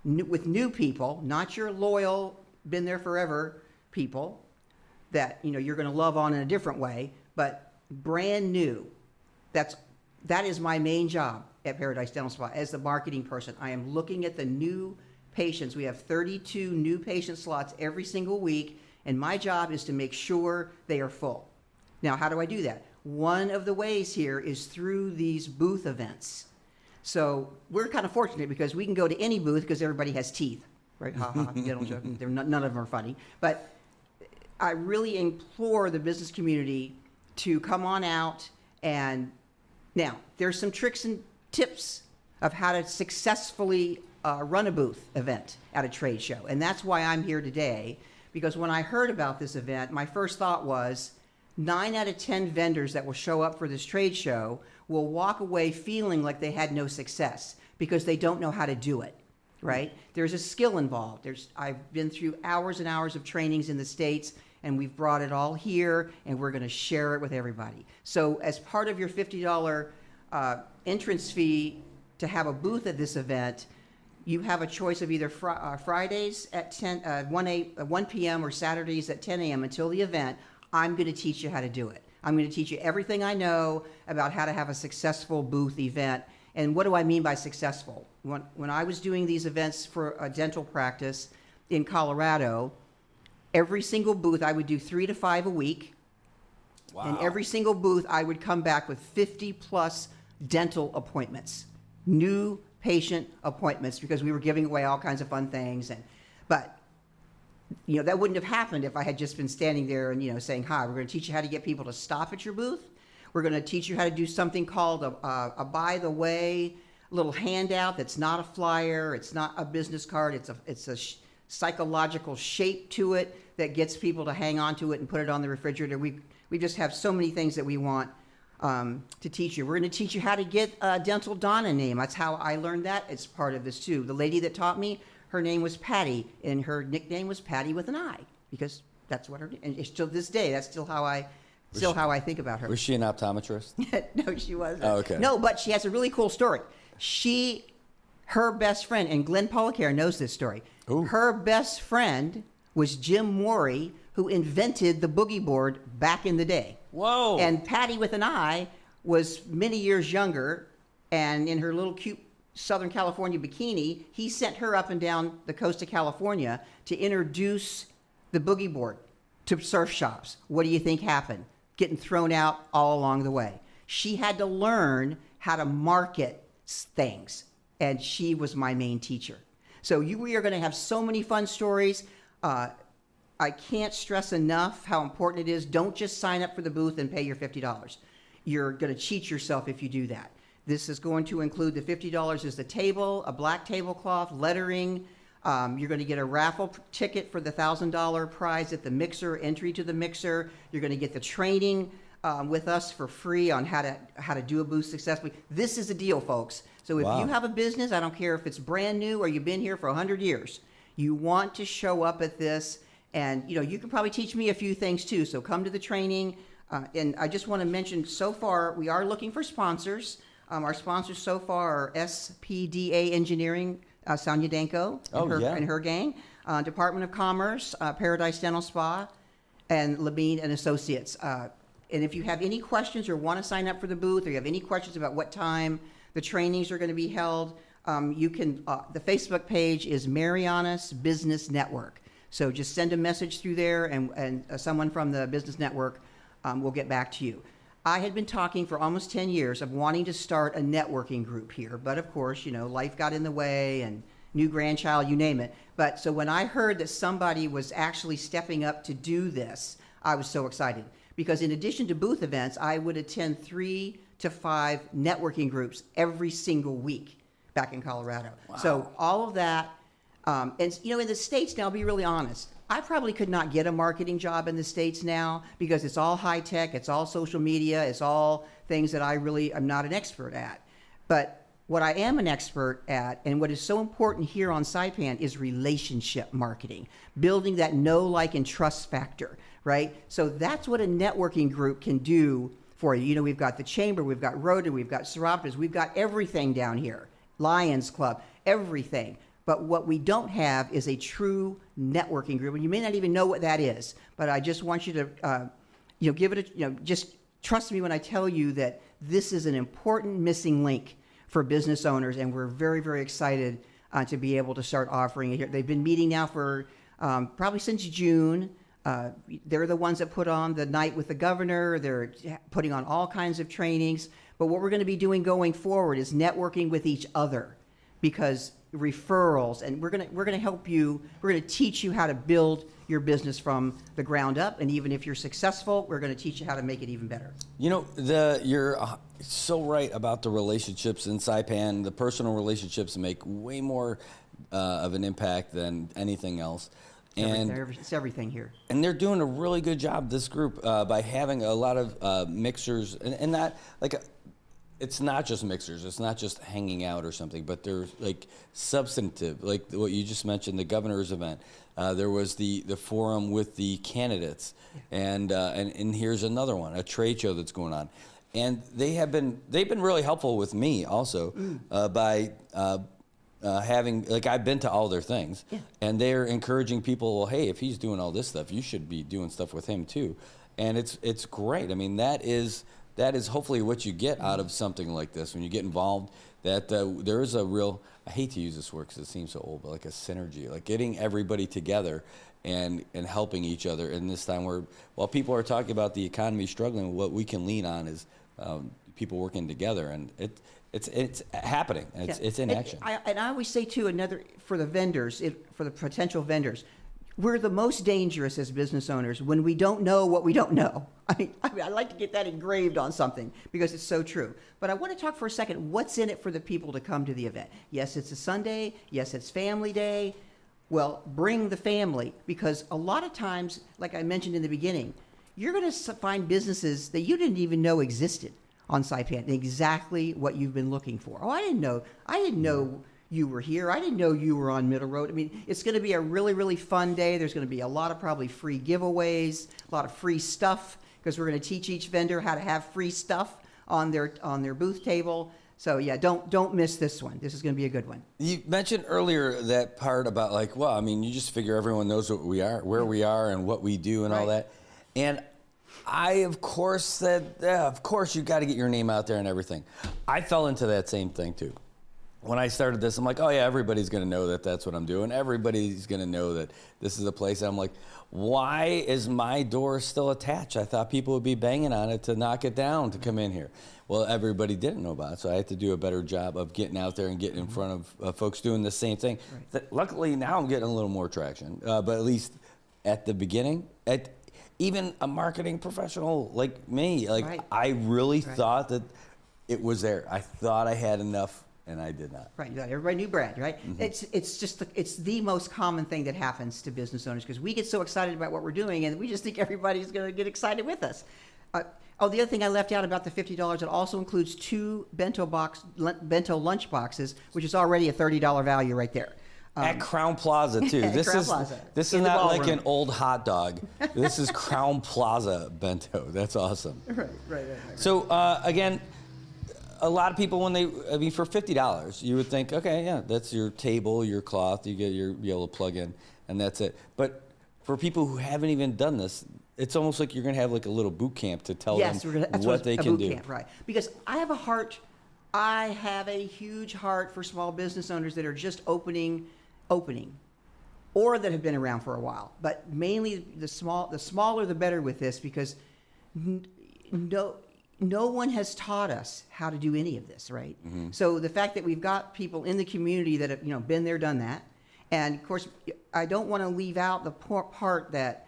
with new people, not your loyal, been there forever people that you're going to love on in a different way, but brand new, that is my main job at Paradise Dental Spa as the marketing person. I am looking at the new patients. We have 32 new patient slots every single week, and my job is to make sure they are full. Now, how do I do that? One of the ways here is through these booth events. So we're kind of fortunate because we can go to any booth because everybody has teeth, right? Ha ha, dental joke. None of them are funny. But I really implore the business community to come on out. And now there's some tricks and tips of how to successfully run a booth event at a trade show. And that's why I'm here today, because when I heard about this event, my first thought was 9 out of 10 vendors that will show up for this trade show will walk away feeling like they had no success because they don't know how to do it, right? There's a skill involved. I've been through hours and hours of trainings in the States, and we've brought it all here, and we're going to share it with everybody. So as part of your $50 entrance fee to have a booth at this event, you have a choice of either Fridays at 1 p.m. or Saturdays at 10 a.m. until the event. I'm going to teach you how to do it. I'm going to teach you everything I know about how to have a successful booth event. And what do I mean by successful? When I was doing these events for a dental practice in Colorado, every single booth I would do 3 to 5 a week. Wow. And every single booth I would come back with 50 plus dental appointments, new patient appointments, because we were giving away all kinds of fun things. But that wouldn't have happened if I had just been standing there and, saying, hi, we're going to teach you how to get people to stop at your booth. We're going to teach you how to do something called a by the way little handout that's not a flyer. It's not a business card. It's a psychological shape to it that gets people to hang on to it and put it on the refrigerator. We just have so many things that we want to teach you. We're going to teach you how to get a dental Donna name. That's how I learned that. It's part of this too. The lady that taught me, her name was Patty, and her nickname was Patty with an I, because that's what and still this day, that's still how I think about her. Was she an optometrist? No, she wasn't. Oh, okay. No, but she has a really cool story. Her best friend, and Glenn Policare knows this story. Ooh. Her best friend was Jim Morey, who invented the boogie board back in the day. Whoa. And Patty with an I was many years younger, and in her little cute Southern California bikini, he sent her up and down the coast of California to introduce the boogie board to surf shops. What do you think happened? Getting thrown out all along the way. She had to learn how to market things, and she was my main teacher. So we are going to have so many fun stories. I can't stress enough how important it is. Don't just sign up for the booth and pay your $50. You're going to cheat yourself if you do that. This is going to include the $50 is the table, a black tablecloth, lettering. You're going to get a raffle ticket for the $1,000 prize at the mixer, entry to the mixer. You're going to get the training with us for free on how to do a booth successfully. This is a deal, folks. So if you have a business, I don't care if it's brand new or you've been here for 100 years, you want to show up at this, and you can probably teach me a few things too. So come to the training. And I just want to mention, so far we are looking for sponsors. Our sponsors so far are SPDA Engineering, Sonia Danko and her gang, Department of Commerce, Paradise Dental Spa, and Levine and Associates. And if you have any questions or want to sign up for the booth, or you have any questions about what time the trainings are going to be held, you can. The Facebook page is Marianas Business Network. So just send a message through there, and someone from the business network will get back to you. I had been talking for almost 10 years of wanting to start a networking group here, but of course, life got in the way, and new grandchild, you name it. But so when I heard that somebody was actually stepping up to do this, I was so excited, because in addition to booth events, I would attend 3 to 5 networking groups every single week back in Colorado. Wow. So all of that, and in the States now, I'll be really honest, I probably could not get a marketing job in the States now, because it's all high tech, it's all social media, it's all things that I really am not an expert at. But what I am an expert at, and what is so important here on Saipan, is relationship marketing, building that know, like, and trust factor, right? So that's what a networking group can do for you. We've got the Chamber, we've got Rotary, we've got Seroptas, we've got everything down here, Lions Club, everything. But what we don't have is a true networking group, and you may not even know what that is. But I just want you to, give it just trust me when I tell you that this is an important missing link for business owners, and we're very, very excited to be able to start offering it here. They've been meeting now for probably since June. They're the ones that put on the night with the governor. They're putting on all kinds of trainings. But what we're going to be doing going forward is networking with each other, because referrals, and we're going to help you. We're going to teach you how to build your business from the ground up, and even if you're successful, we're going to teach you how to make it even better. You're so right about the relationships in Saipan. The personal relationships make way more of an impact than anything else. And it's everything here. And they're doing a really good job, this group, by having a lot of mixers, and that, like, it's not just mixers, it's not just hanging out or something, but they're like substantive, like what you just mentioned, the governor's event. There was the forum with the candidates, and here's another one, a trade show that's going on. And they've been really helpful with me also by having, like, I've been to all their things, and they're encouraging people, well, hey, if he's doing all this stuff, you should be doing stuff with him too. and it's great. I mean, that is hopefully what you get out of something like this when you get involved. That there is a real, I hate to use this word because it seems so old, but like a synergy, like getting everybody together and helping each other in this time where, while people are talking about the economy struggling, what we can lean on is people working together, and it's happening. It's in action. And I always say too, for the vendors, for the potential vendors, we're the most dangerous as business owners when we don't know what we don't know. I mean, I like to get that engraved on something because it's so true. But I want to talk for a second, what's in it for the people to come to the event? Yes, it's a Sunday. Yes, it's family day. Well, bring the family, because a lot of times, like I mentioned in the beginning, you're going to find businesses that you didn't even know existed on Saipan, exactly what you've been looking for. Oh, I didn't know you were here. I didn't know you were on Middle Road. I mean, it's going to be a really, really fun day. There's going to be a lot of probably free giveaways, a lot of free stuff, because we're going to teach each vendor how to have free stuff on their booth table. So yeah, don't miss this one. This is going to be a good one. You mentioned earlier that part about like, well, I mean, you just figure everyone knows what we are, where we are, and what we do, and all that. And I, of course, said, yeah, of course, you got to get your name out there and everything. I fell into that same thing too. When I started this, I'm like, oh yeah, everybody's going to know that that's what I'm doing. Everybody's going to know that this is a place. And I'm like, why is my door still attached? I thought people would be banging on it to knock it down to come in here. Well, everybody didn't know about it, so I had to do a better job of getting out there and getting in front of folks doing the same thing. Luckily, now I'm getting a little more traction, but at least at the beginning, even a marketing professional like me, I really thought that it was there. I thought I had enough, and I did not. Right, everybody knew Brad, right? Mm-hmm. It's the most common thing that happens to business owners, because we get so excited about what we're doing, and we just think everybody's going to get excited with us. The other thing I left out about the $50, it also includes 2 bento lunch boxes, which is already a $30 value right there. At Crown Plaza too. This is not like an old hot dog. This is Crown Plaza bento. That's awesome. Right. So again, a lot of people for $50, you would think, okay, yeah, that's your table, your cloth, you'll be able to plug in, and that's it. But for people who haven't even done this, it's almost like you're going to have like a little boot camp to tell them what they can do. Camp, right? Because I have a huge heart for small business owners that are just opening, or that have been around for a while. But mainly the smaller the better with this, because no one has taught us how to do any of this, right? Mm-hmm. So the fact that we've got people in the community that have been there, done that, and of course I don't want to leave out the part that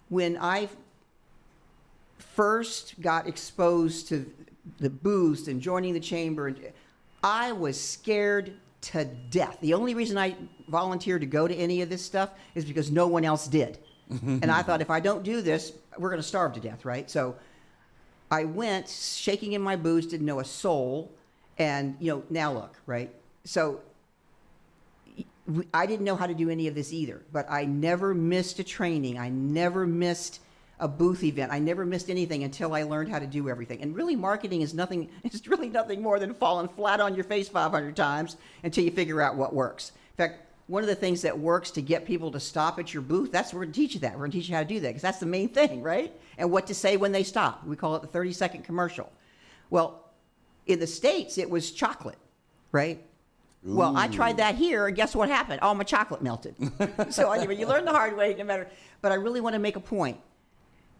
when I first got exposed to the booths and joining the chamber, I was scared to death. The only reason I volunteered to go to any of this stuff is because no one else did. And I thought, if I don't do this, we're going to starve to death, right? So I went shaking in my boots, didn't know a soul, and now look, right? So I didn't know how to do any of this either, but I never missed a training. I never missed a booth event. I never missed anything until I learned how to do everything. And really, marketing is nothing. It's really nothing more than falling flat on your face 500 times until you figure out what works. In fact, one of the things that works to get people to stop at your booth, we're going to teach you that. We're going to teach you how to do that, because that's the main thing, right? And what to say when they stop. We call it the 30-second commercial. Well, in the States, it was chocolate, right? Ooh. Well, I tried that here, and guess what happened? All my chocolate melted. So anyway, you learn the hard way, no matter. But I really want to make a point.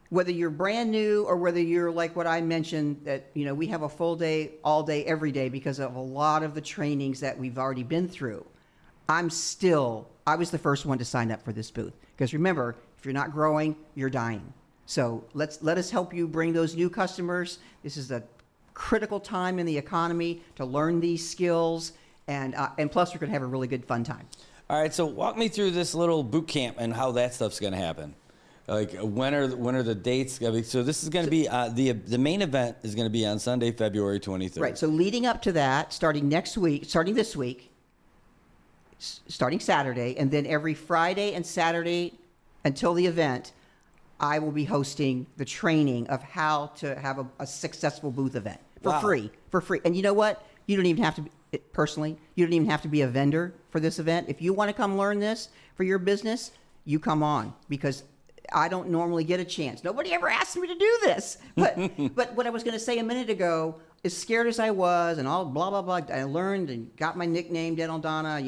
Whether you're brand new or whether you're like what I mentioned, that we have a full day, all day, every day, because of a lot of the trainings that we've already been through. I was the first one to sign up for this booth, because remember, if you're not growing, you're dying. So let us help you bring those new customers. This is a critical time in the economy to learn these skills. And plus, we're going to have a really good fun time. All right, so walk me through this little boot camp and how that stuff's going to happen. Like, when are the dates? So this is going to be the main event is going to be on Sunday, February 23rd. Right. So leading up to that, starting this week, starting Saturday, and then every Friday and Saturday until the event, I will be hosting the training of how to have a successful booth event for free. And you know what? You don't even have to. Personally, you don't even have to be a vendor for this event. If you want to come learn this for your business, you come on, because I don't normally get a chance. Nobody ever asked me to do this. But but what I was going to say a minute ago, as scared as I was and all blah, blah, blah, I learned and got my nickname, Dental Donna,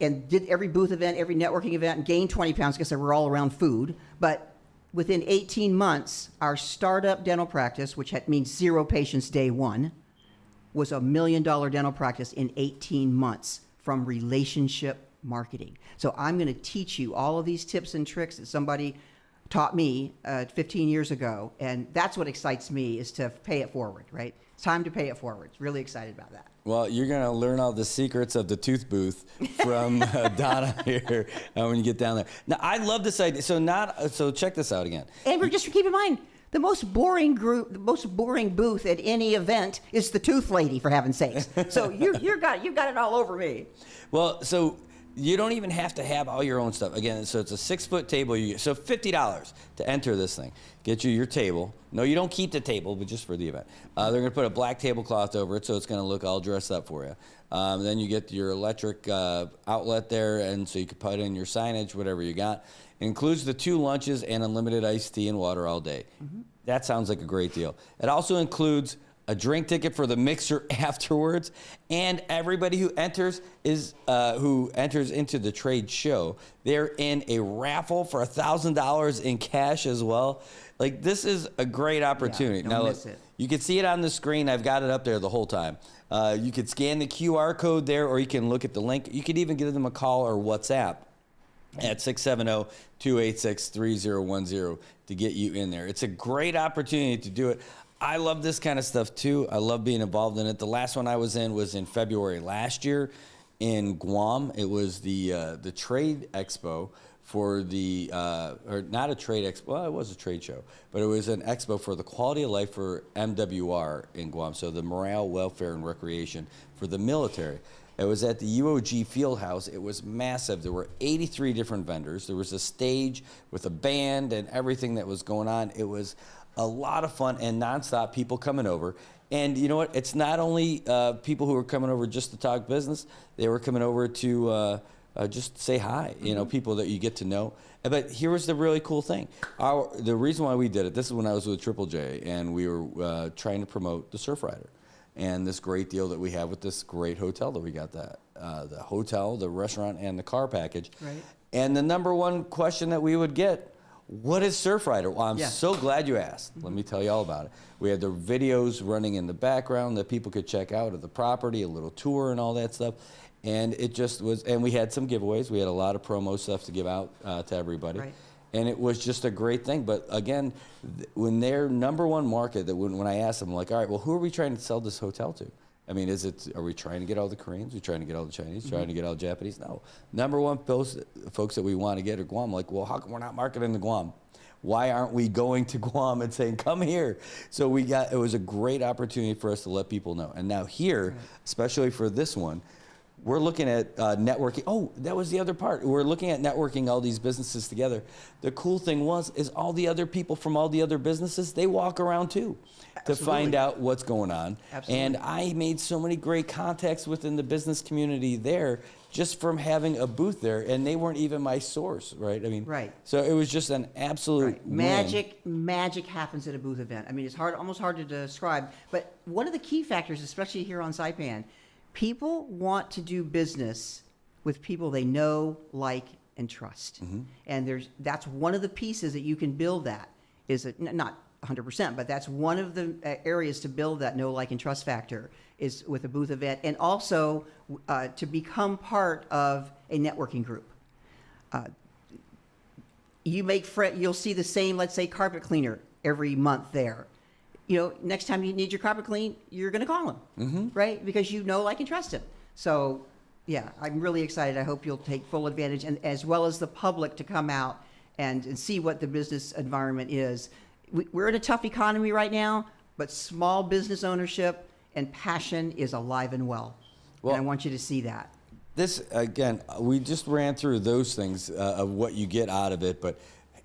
and did every booth event, every networking event, and gained 20 pounds because they were all around food. But within 18 months, our startup dental practice, which means 0 patients day one, was $1 million dental practice in 18 months from relationship marketing. So I'm going to teach you all of these tips and tricks that somebody taught me 15 years ago, and that's what excites me, is to pay it forward, right? It's time to pay it forward. Really excited about that. Well, you're going to learn all the secrets of the tooth booth from Donna here when you get down there. Now, I love this idea. So check this out again. And just keep in mind, the most boring booth at any event is the tooth lady, for heaven's sakes. So you got it all over me. Well, so you don't even have to have all your own stuff. Again, so it's a 6-foot table. So $50 to enter this thing. Get you your table. No, you don't keep the table, but just for the event. They're going to put a black tablecloth over it, so it's going to look all dressed up for you. Then you get your electric outlet there, and so you can put in your signage, whatever you got. It includes the 2 lunches and unlimited iced tea and water all day. Mm-hmm. That sounds like a great deal. It also includes a drink ticket for the mixer afterwards, and everybody who enters into the trade show, they're in a raffle for $1,000 in cash as well. Like, this is a great opportunity. Yeah, don't miss it. You can see it on the screen. I've got it up there the whole time. You could scan the QR code there, or you can look at the link. You could even give them a call or WhatsApp at 670-286-3010 to get you in there. It's a great opportunity to do it. I love this kind of stuff too. I love being involved in it. The last one I was in February last year in Guam. It was the trade expo for the, or not a trade expo, well, it was a trade show, but it was an expo for the quality of life for MWR in Guam, so the morale, welfare, and recreation for the military. It was at the UOG Fieldhouse. It was massive. There were 83 different vendors. There was a stage with a band and everything that was going on. It was a lot of fun and nonstop, people coming over. And you know what? It's not only people who were coming over just to talk business. They were coming over to just say hi, people that you get to know. But here was the really cool thing. The reason why we did it, this is when I was with Triple J, and we were trying to promote the Surf Rider and this great deal that we have with this great hotel that we got, the hotel, the restaurant, and the car package. Right. And the number one question that we would get, what is Surf Rider? Well, I'm so glad you asked. Let me tell you all about it. We had the videos running in the background that people could check out of the property, a little tour and all that stuff. And it just was, and we had some giveaways. We had a lot of promo stuff to give out to everybody. Right. And it was just a great thing. But again, when their number one market, that when I asked them, like, all right, well, who are we trying to sell this hotel to? I mean, are we trying to get all the Koreans? Are we trying to get all the Chinese? Trying to get all the Japanese? No. Number one folks that we want to get are Guam. Like, well, how come we're not marketing to Guam? Why aren't we going to Guam and saying, come here? So it was a great opportunity for us to let people know. And now here, especially for this one, we're looking at networking. Oh, that was the other part. We're looking at networking all these businesses together. The cool thing is all the other people from all the other businesses, they walk around too. Absolutely. To find out what's going on. Absolutely. And I made so many great contacts within the business community there just from having a booth there, and they weren't even my source, right? I mean, right. So it was just an absolute magic happens at a booth event. I mean, it's almost hard to describe, but one of the key factors, especially here on Saipan, people want to do business with people they know, like, and trust. Mm-hmm. And that's one of the pieces that you can build that is not 100%, but that's one of the areas to build that know, like, and trust factor is with a booth event, and also to become part of a networking group. You'll see the same, let's say, carpet cleaner every month there. Next time you need your carpet clean, you're going to call him, right? Because you know, like, and trust him. So, yeah, I'm really excited. I hope you'll take full advantage, and as well as the public to come out and see what the business environment is. We're in a tough economy right now, but small business ownership and passion is alive and well. And I want you to see that. This, again, we just ran through those things of what you get out of it, but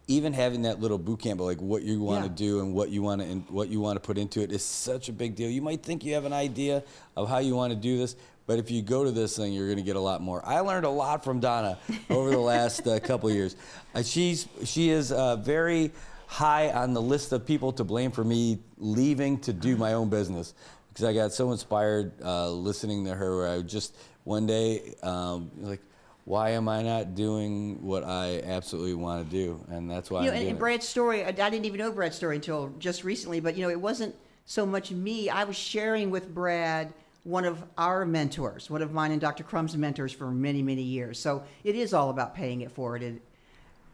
even having that little boot camp of like what you want to Yeah. do and what you want to put into it is such a big deal. You might think you have an idea of how you want to do this, but if you go to this thing, you're going to get a lot more. I learned a lot from Donna over the last couple of years. She is very high on the list of people to blame for me leaving to do my own business, because I got so inspired listening to her. Where I just one day like, why am I not doing what I absolutely want to do? And that's why I'm doing and it. Brad's story, I didn't even know Brad's story until just recently, but it wasn't so much me. I was sharing with Brad one of our mentors, one of mine and Dr. Crumb's mentors for many, many years. So it is all about paying it forward. And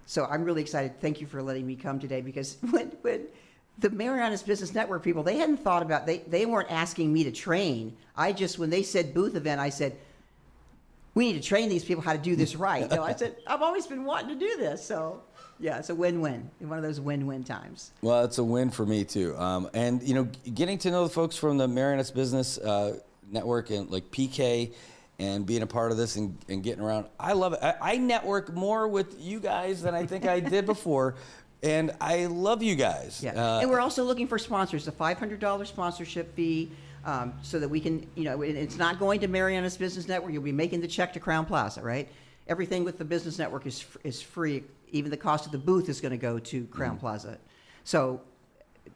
so I'm really excited. Thank you for letting me come today, because when the Marianas Business Network people, they hadn't thought about, they weren't asking me to train. When they said booth event, I said, we need to train these people how to do this right. I said, I've always been wanting to do this. So, yeah, it's a win-win. One of those win-win times. Well, it's a win for me too. And getting to know the folks from the Marianas Business Network and like PK, and being a part of this and getting around, I love it. I network more with you guys than I think I did before, and I love you guys. Yeah, and we're also looking for sponsors. A $500 sponsorship fee. So that we can, it's not going to Marianas Business Network. You'll be making the check to Crown Plaza, right? Everything with the Business Network is free. Even the cost of the booth is going to go to Crown Plaza. So,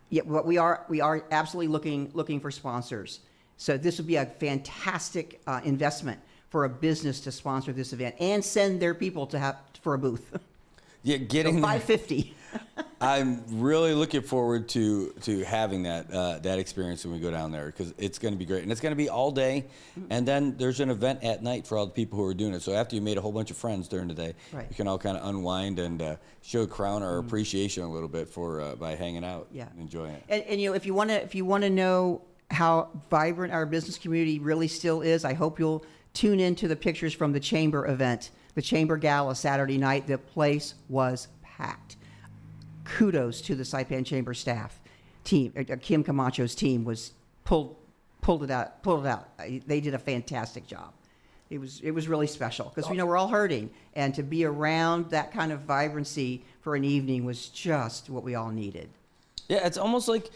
yeah, but we are absolutely looking for sponsors. So this would be a fantastic investment for a business to sponsor this event and send their people for a booth. Yeah, getting so $550. I'm really looking forward to having that experience when we go down there, because it's going to be great, and it's going to be all day, and then there's an event at night for all the people who are doing it. So after you made a whole bunch of friends during the day, Right. you can all kind of unwind and show Crown our appreciation a little bit for by hanging out, Yeah. and enjoying it. And if you want to know how vibrant our business community really still is, I hope you'll tune into the pictures from the Chamber event, the Chamber Gala Saturday night. The place was packed. Kudos to the Saipan Chamber staff team. Kim Camacho's team was pulled it out. They did a fantastic job. It was really special, because we're all hurting, and to be around that kind of vibrancy for an evening was just what we all needed. Yeah, it's almost like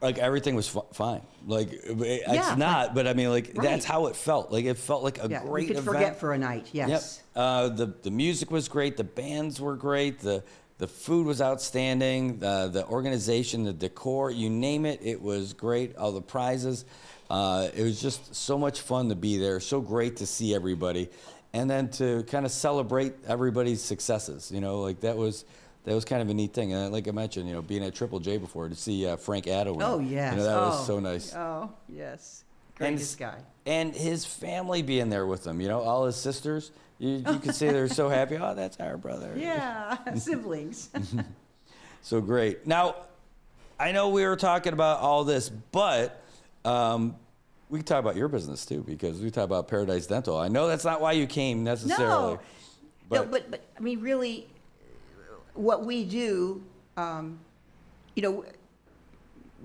everything was fine. Like it's not, but I mean, like Right. that's how it felt. Like it felt like a great you could event. forget for a night. Yes. Yep. The music was great. The bands were great. The food was outstanding. The organization, the decor, you name it, it was great. All the prizes. It was just so much fun to be there. So great to see everybody, and then to kind of celebrate everybody's successes. Like that was kind of a neat thing. And like I mentioned, being at Triple J before, to see Frank Addo win. Oh, yes. That was so nice. Oh, yes. Greatest guy. And his family being there with him, all his sisters. You could say they're so happy. Oh, that's our brother. Yeah, siblings. So great. Now, I know we were talking about all this, but we can talk about your business too, because we talk about Paradise Dental. I know that's not why you came necessarily. No, but I mean, really, what we do,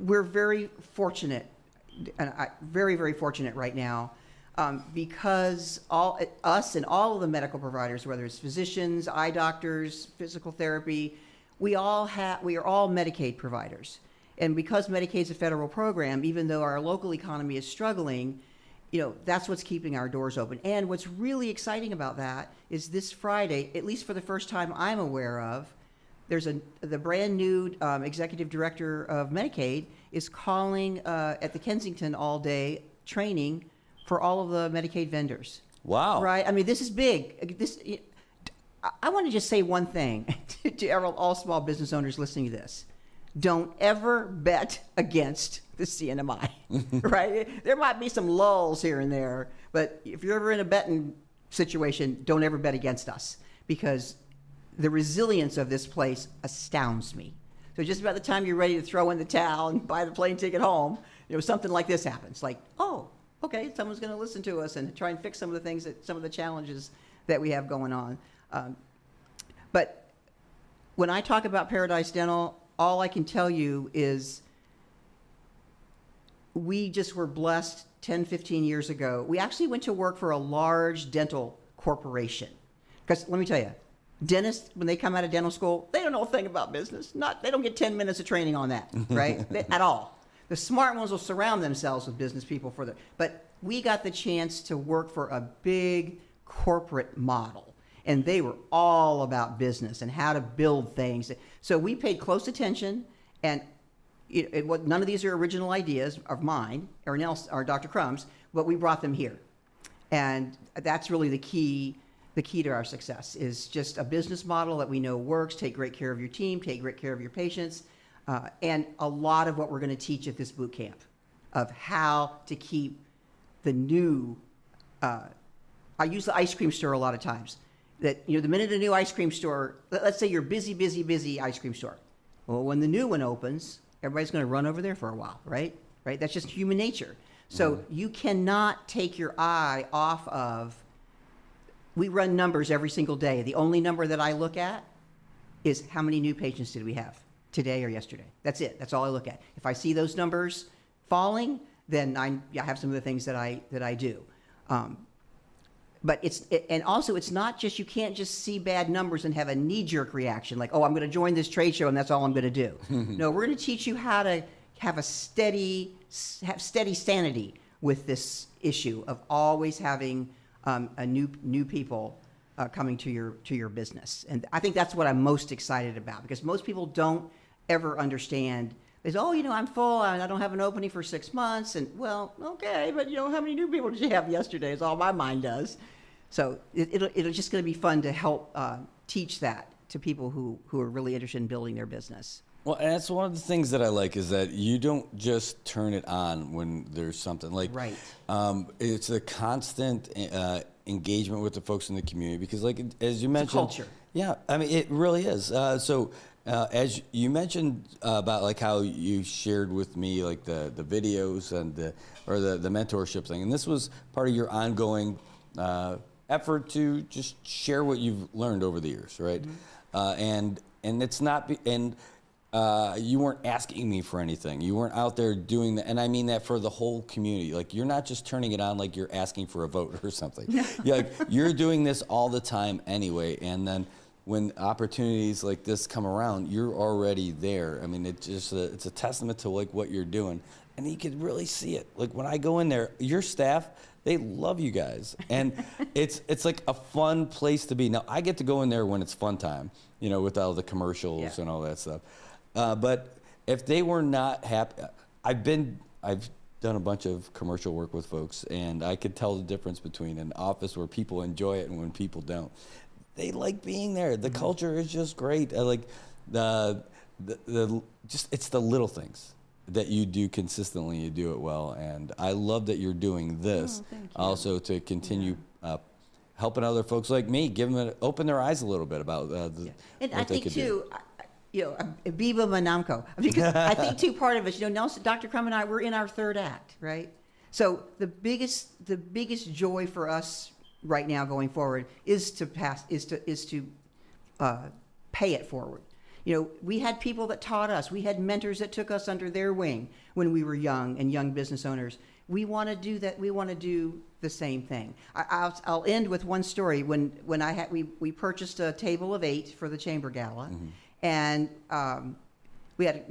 we're very fortunate, and very, very fortunate right now, because us and all of the medical providers, whether it's physicians, eye doctors, physical therapy, we are all Medicaid providers. And because Medicaid's a federal program, even though our local economy is struggling, that's what's keeping our doors open. And what's really exciting about that is this Friday, at least for the first time I'm aware of, there's the brand new executive director of Medicaid is calling at the Kensington all day training for all of the Medicaid vendors. Wow. Right? I mean, this is big. I want to just say one thing to all small business owners listening to this. Don't ever bet against the CNMI, right? There might be some lulls here and there, but if you're ever in a betting situation, don't ever bet against us, because the resilience of this place astounds me. So just about the time you're ready to throw in the towel and buy the plane ticket home, something like this happens. Like, oh, okay, someone's going to listen to us and try and fix some of the challenges that we have going on. But when I talk about Paradise Dental, all I can tell you is we just were blessed 10, 15 years ago. We actually went to work for a large dental corporation. Because let me tell you, Dentists, when they come out of dental school, they don't know a thing about business. They don't get 10 minutes of training on that, right? At all. The smart ones will surround themselves with business people but we got the chance to work for a big corporate model, and they were all about business and how to build things. So we paid close attention, and none of these are original ideas of mine or Dr. Crumb's, but we brought them here. And that's really the key to our success is just a business model that we know works. Take great care of your team, take great care of your patients, and a lot of what we're going to teach at this boot camp of how to keep the new. I use the ice cream store a lot of times. That the minute a new ice cream store, let's say you're busy ice cream store. Well, when the new one opens, everybody's going to run over there for a while, right? Right? That's just human nature. So you cannot take your eye off of. We run numbers every single day. The only number that I look at is how many new patients did we have today or yesterday. That's it. That's all I look at. If I see those numbers falling, then I have some of the things that I do. But it's not just, you can't just see bad numbers and have a knee-jerk reaction like, oh, I'm going to join this trade show and that's all I'm going to do. No, we're going to teach you how to have steady sanity with this issue of always having new people coming to your business. And I think that's what I'm most excited about, because most people don't ever understand. They say, oh, I'm full, I don't have an opening for 6 months. And well, okay, but how many new people did you have yesterday is all my mind does. So it'll just going to be fun to help teach that to people who are really interested in building their business. Well, and that's one of the things that I like is that you don't just turn it on when there's something like, right. It's a constant engagement with the folks in the community, because like, as you mentioned, it's a culture. Yeah, I mean, it really is. So as you mentioned about like how you shared with me like the videos and the mentorship thing, and this was part of your ongoing effort to just share what you've learned over the years, right? Mm-hmm. And it's not you weren't asking me for anything. You weren't out there doing that. And I mean that for the whole community. Like, you're not just turning it on like you're asking for a vote or something. You're doing this all the time anyway. And then when opportunities like this come around, you're already there. I mean, it's a testament to like what you're doing. And you can really see it. Like, when I go in there, your staff, they love you guys. And it's like a fun place to be. Now, I get to go in there when it's fun time, with all the commercials and all that stuff. But if they were not happy, I've done a bunch of commercial work with folks, and I could tell the difference between an office where people enjoy it and when people don't. They like being there. The culture is just great. I like it's the little things that you do consistently. You do it well, and I love that you're doing this also to continue helping other folks like me, open their eyes a little bit about and what I they think could too. do. Biba Manamko. Because I think too, part of it, Nelson, Dr. Crum and I, we're in our third act, right? So the biggest joy for us right now going forward is to pay it forward. We had people that taught us. We had mentors that took us under their wing when we were young business owners. We want to do that. We want to do the same thing. I'll end with one story. When we purchased a table of 8 for the Chamber Gala. Mm-hmm. And we had,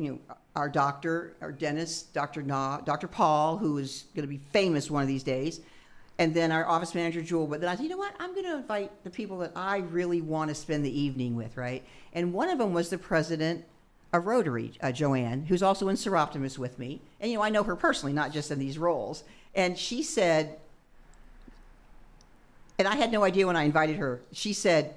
our doctor, our dentist, Dr. Paul, who is going to be famous one of these days, and then our office manager, Jewel. But then I said, you know what? I'm going to invite the people that I really want to spend the evening with, right? And one of them was the president of Rotary, Joanne, who's also in Seroptimus with me. And, I know her personally, not just in these roles. And she said, and I had no idea when I invited her, she said,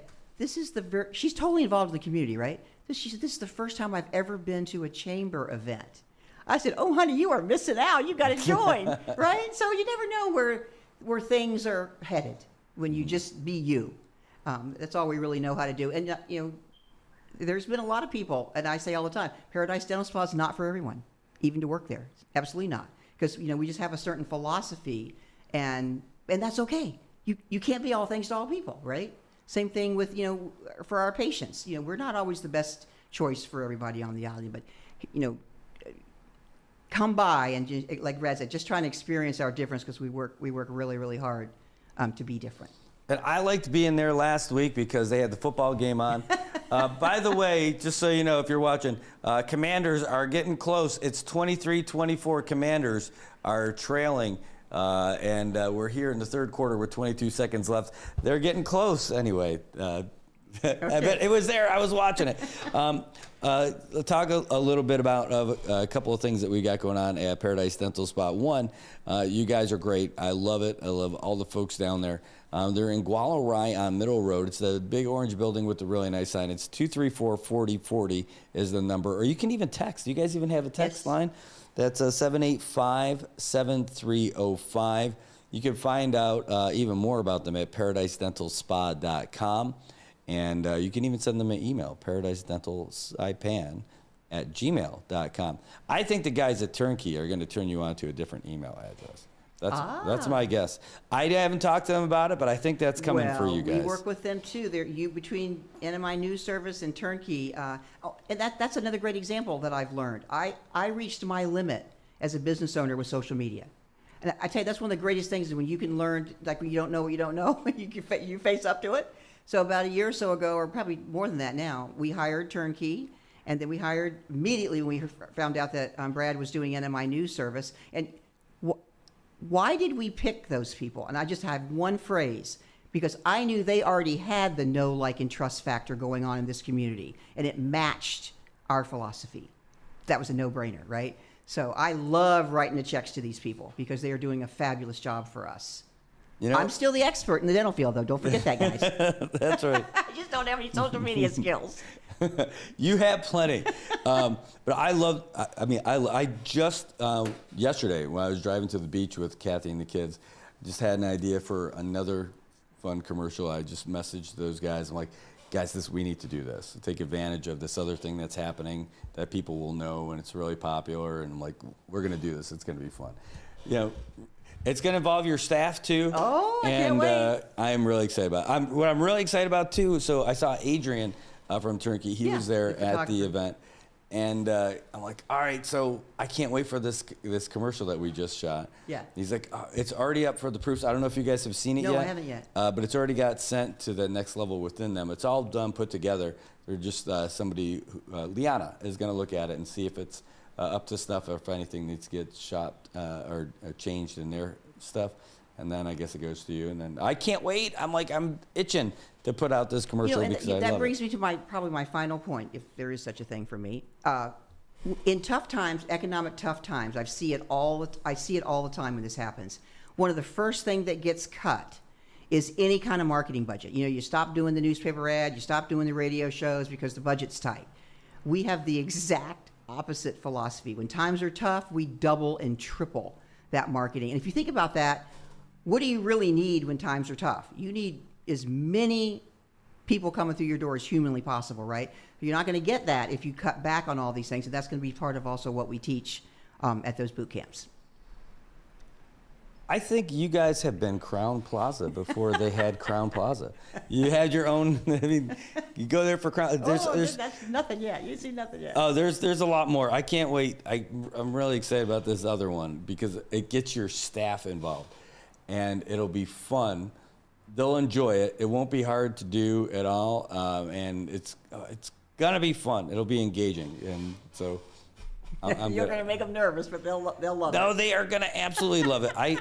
she's totally involved in the community, right? She said, this is the first time I've ever been to a chamber event. I said, oh, honey, you are missing out. You got to join, right? So you never know where things are headed when you just be you. That's all we really know how to do. And, there's been a lot of people, and I say all the time, Paradise Dental Spa is not for everyone, even to work there. Absolutely not. Because, we just have a certain philosophy, and that's okay. You can't be all things to all people, right? Same thing with, for our patients. We're not always the best choice for everybody on the island, but, come by and, like Brad said, just try and experience our difference, because we work really, really hard to be different. And I liked being there last week because they had the football game on. By the way, just so you know, if you're watching, Commanders are getting close. It's 23-24. Commanders are trailing. And we're here in the third quarter with 22 seconds left. They're getting close anyway. It was there. I was watching it. Talk a little bit about a couple of things that we got going on at Paradise Dental Spa. One, you guys are great. I love it. I love all the folks down there. They're in Gualarai on Middle Road. It's the big orange building with the really nice sign. It's 234-4040 is the number. Or you can even text. Do you guys even have a text line? That's 785-7305. You can find out even more about them at paradisedentalspa.com. And you can even send them an email, paradisedentalsaipan@gmail.com. I think the guys at Turnkey are going to turn you on to a different email address. That's my guess. I haven't talked to them about it, but I think that's coming for you guys. We work with them too. Between NMI News Service and Turnkey, and that's another great example that I've learned. I reached my limit as a business owner with social media. And I tell you, that's one of the greatest things is when you can learn, like when you don't know what you don't know, you face up to it. So about a year or so ago, or probably more than that now, we hired Turnkey, and then we hired immediately when we found out that Brad was doing NMI News Service. And why did we pick those people? And I just have one phrase, because I knew they already had the know, like, and trust factor going on in this community, and it matched our philosophy. That was a no-brainer, right? So I love writing the checks to these people because they are doing a fabulous job for us. You know, I'm still the expert in the dental field, though. Don't forget that, guys. That's right. I just don't have any social media skills. You have plenty. But I just, yesterday when I was driving to the beach with Kathy and the kids, just had an idea for another fun commercial. I just messaged those guys. I'm like, guys, we need to do this. Take advantage of this other thing that's happening that people will know, and it's really popular. And I'm like, we're going to do this. It's going to be fun. You know, it's going to involve your staff, too. Oh, I can't wait. I'm really excited about it. What I'm really excited about, too, so I saw Adrian from Turnkey. He was there at the event. And I'm like, all right, so I can't wait for this commercial that we just shot. Yeah. He's like, it's already up for the proofs. I don't know if you guys have seen it yet. No, I haven't yet. But it's already got sent to the next level within them. It's all done, put together. They're just somebody, Liana, is going to look at it and see if it's up to snuff or if anything needs to get shot or changed in their stuff. And then I guess it goes to you. And then I can't wait. I'm itching to put out this commercial because I love it. That brings me to probably my final point, if there is such a thing for me. In tough times, economic tough times, I see it all the time when this happens. One of the first things that gets cut is any kind of marketing budget. You know, you stop doing the newspaper ad, you stop doing the radio shows because the budget's tight. We have the exact opposite philosophy. When times are tough, we double and triple that marketing. And if you think about that, what do you really need when times are tough? You need as many people coming through your door as humanly possible, right? You're not going to get that if you cut back on all these things, and that's going to be part of also what we teach at those boot camps. I think you guys have been Crown Plaza before they had Crown Plaza. You had your own. I mean, you go there for Crown. That's nothing yet. You see nothing yet. Oh, there's a lot more. I can't wait. I'm really excited about this other one because it gets your staff involved, and it'll be fun. They'll enjoy it. It won't be hard to do at all, and it's gonna be fun. It'll be engaging, and so. You're going to make them nervous, but they'll love it. No, they are going to absolutely love it. I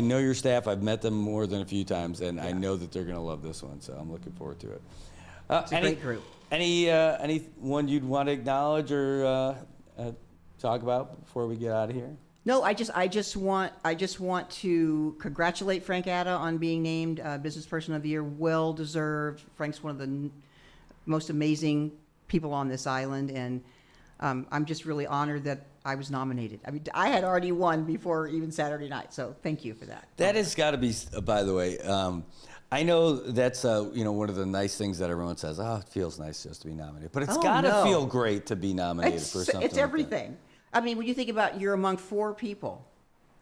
know your staff. I've met them more than a few times, and I know that they're going to love this one. So I'm looking forward to it. It's a great group. Anyone you'd want to acknowledge or talk about before we get out of here? No, I just want to congratulate Frank Atta on being named Business Person of the Year. Well deserved. Frank's one of the most amazing people on this island, and I'm just really honored that I was nominated. I mean, I had already won before even Saturday night, so thank you for that. That has got to be, by the way, I know that's one of the nice things that everyone says, it feels nice just to be nominated. But it's got to feel great to be nominated for something. It's everything. Like I mean, when you think about you're among 4 people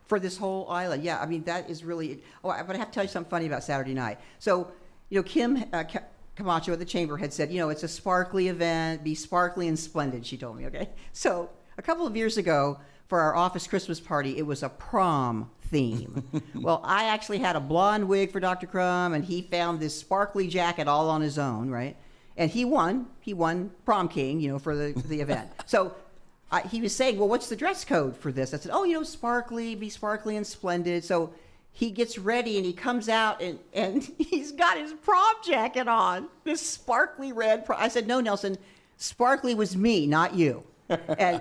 for this whole island, I mean, that is really, but I have to tell you something funny about Saturday night. So, Kim Camacho at the Chamber had said, it's a sparkly event, be sparkly and splendid, she told me, okay? So a couple of years ago for our office Christmas party, it was a prom theme. Well, I actually had a blonde wig for Dr. Crum, and he found this sparkly jacket all on his own, right? And he won prom king, for the event. So he was saying, well, what's the dress code for this? I said, oh, sparkly, be sparkly and splendid. So he gets ready and he comes out and he's got his prom jacket on, this sparkly red. I said, no, Nelson, sparkly was me, not you. And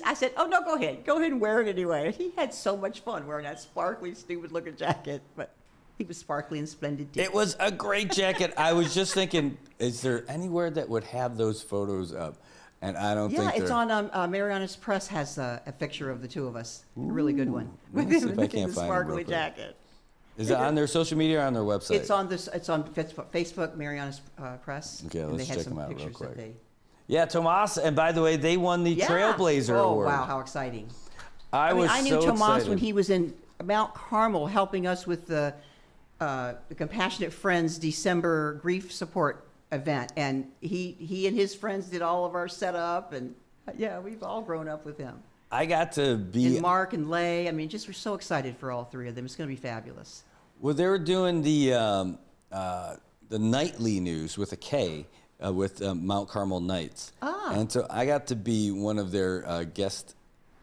I said, oh, no, go ahead and wear it anyway. And he had so much fun wearing that sparkly, stupid looking jacket, but he was sparkly and splendid too. It was a great jacket. I was just thinking, is there anywhere that would have those photos up? And I don't think it's on Marianas Press has a picture of the two of us. A really good one. Let me see if I can't the find it sparkly real quick. jacket. Is it on their social media or on their website? It's on Facebook, Marianas Press. Okay, and let's they had check some them out real pictures quick. that they- Yeah, Tomas, and by the way, they won the Trailblazer oh, Award. wow, how exciting. I knew so Tomas excited. when he was in Mount Carmel helping us with the Compassionate Friends December grief support event. And he and his friends did all of our setup. And yeah, we've all grown up with him. I got to be... And Mark and Lay, just we're so excited for all three of them. It's going to be fabulous. Well, they were doing the nightly news with a K with Mount Carmel Knights. Ah. And so I got to be one of their guest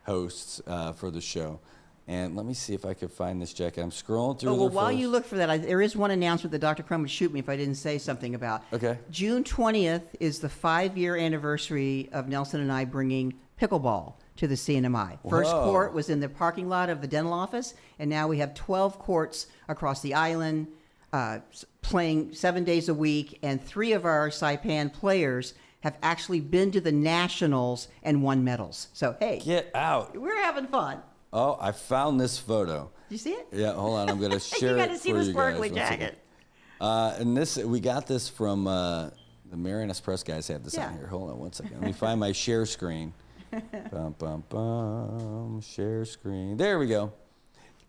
hosts for the show. And let me see if I could find this jacket. I'm scrolling through Well, their while photos. you look for that, there is one announcement that Dr. Crum would shoot me if I didn't say something about. Okay. June 20th is the 5-year anniversary of Nelson and I bringing pickleball to the CNMI. First Whoa. court was in the parking lot of the dental office, and now we have 12 courts across the island, playing 7 days a week, and 3 of our Saipan players have actually been to the nationals and won medals. So, hey, Get out. we're having fun. Oh, I found this photo. Did you see it? Yeah, hold on. I'm going to share You it got to see for the you sparkly guys. One second. jacket. And this, we got this from the Marianas Press guys have this on Yeah. here. Hold on one second. Let me find my share screen. Bum, bum, bum. Share screen. There we go.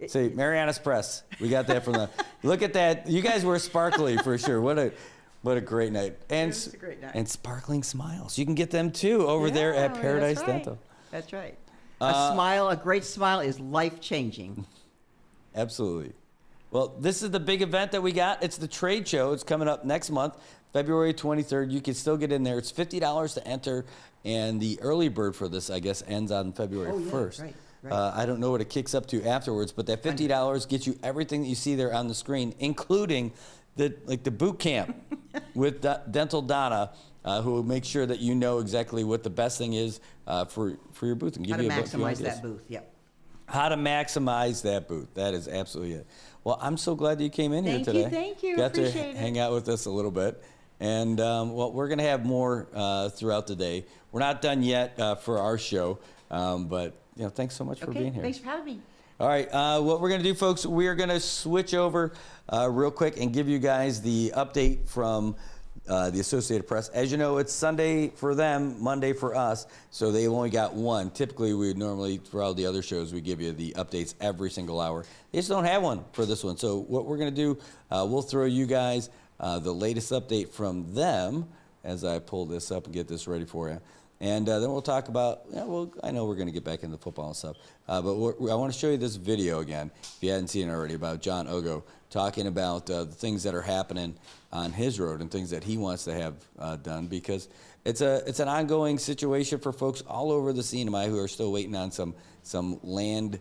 See, Marianas Press. We got that from the. Look at that. You guys were sparkly for sure. What a great night. And It was a great night. and sparkling smiles. You can get them too over there at Yeah, Paradise that's right. Dental. That's right. A great smile is life-changing. Absolutely. Well, this is the big event that we got. It's the trade show. It's coming up next month, February 23rd. You can still get in there. It's $50 to enter, and the early bird for this, I guess, ends on February 1st. right. I don't know what it kicks up to afterwards, but that $50 gets you everything that you see there on the screen, including the boot camp with Dental Donna, who will make sure that you know exactly what the best thing is for your booth and give How to you a few maximize ideas. that booth, yep. How to maximize that booth. That is absolutely it. Well, I'm so glad that you came in here today. Thank you. Got to Appreciate it. hang out with us a little bit. And, well, we're going to have more throughout the day. We're not done yet for our show, but, thanks so much for being here. Thanks for having me. All right, what we're going to do, folks, we are going to switch over real quick and give you guys the update from the Associated Press. As you know, it's Sunday for them, Monday for us, so they've only got one. Typically, we would normally, for all the other shows, we give you the updates every single hour. They just don't have one for this one. So what we're going to do, we'll throw you guys the latest update from them as I pull this up and get this ready for you. And then we'll talk about, I know we're going to get back into football and stuff, but I want to show you this video again, if you hadn't seen it already, about John Ogo talking about the things that are happening on his road and things that he wants to have done, because it's an ongoing situation for folks all over the CNMI who are still waiting on some land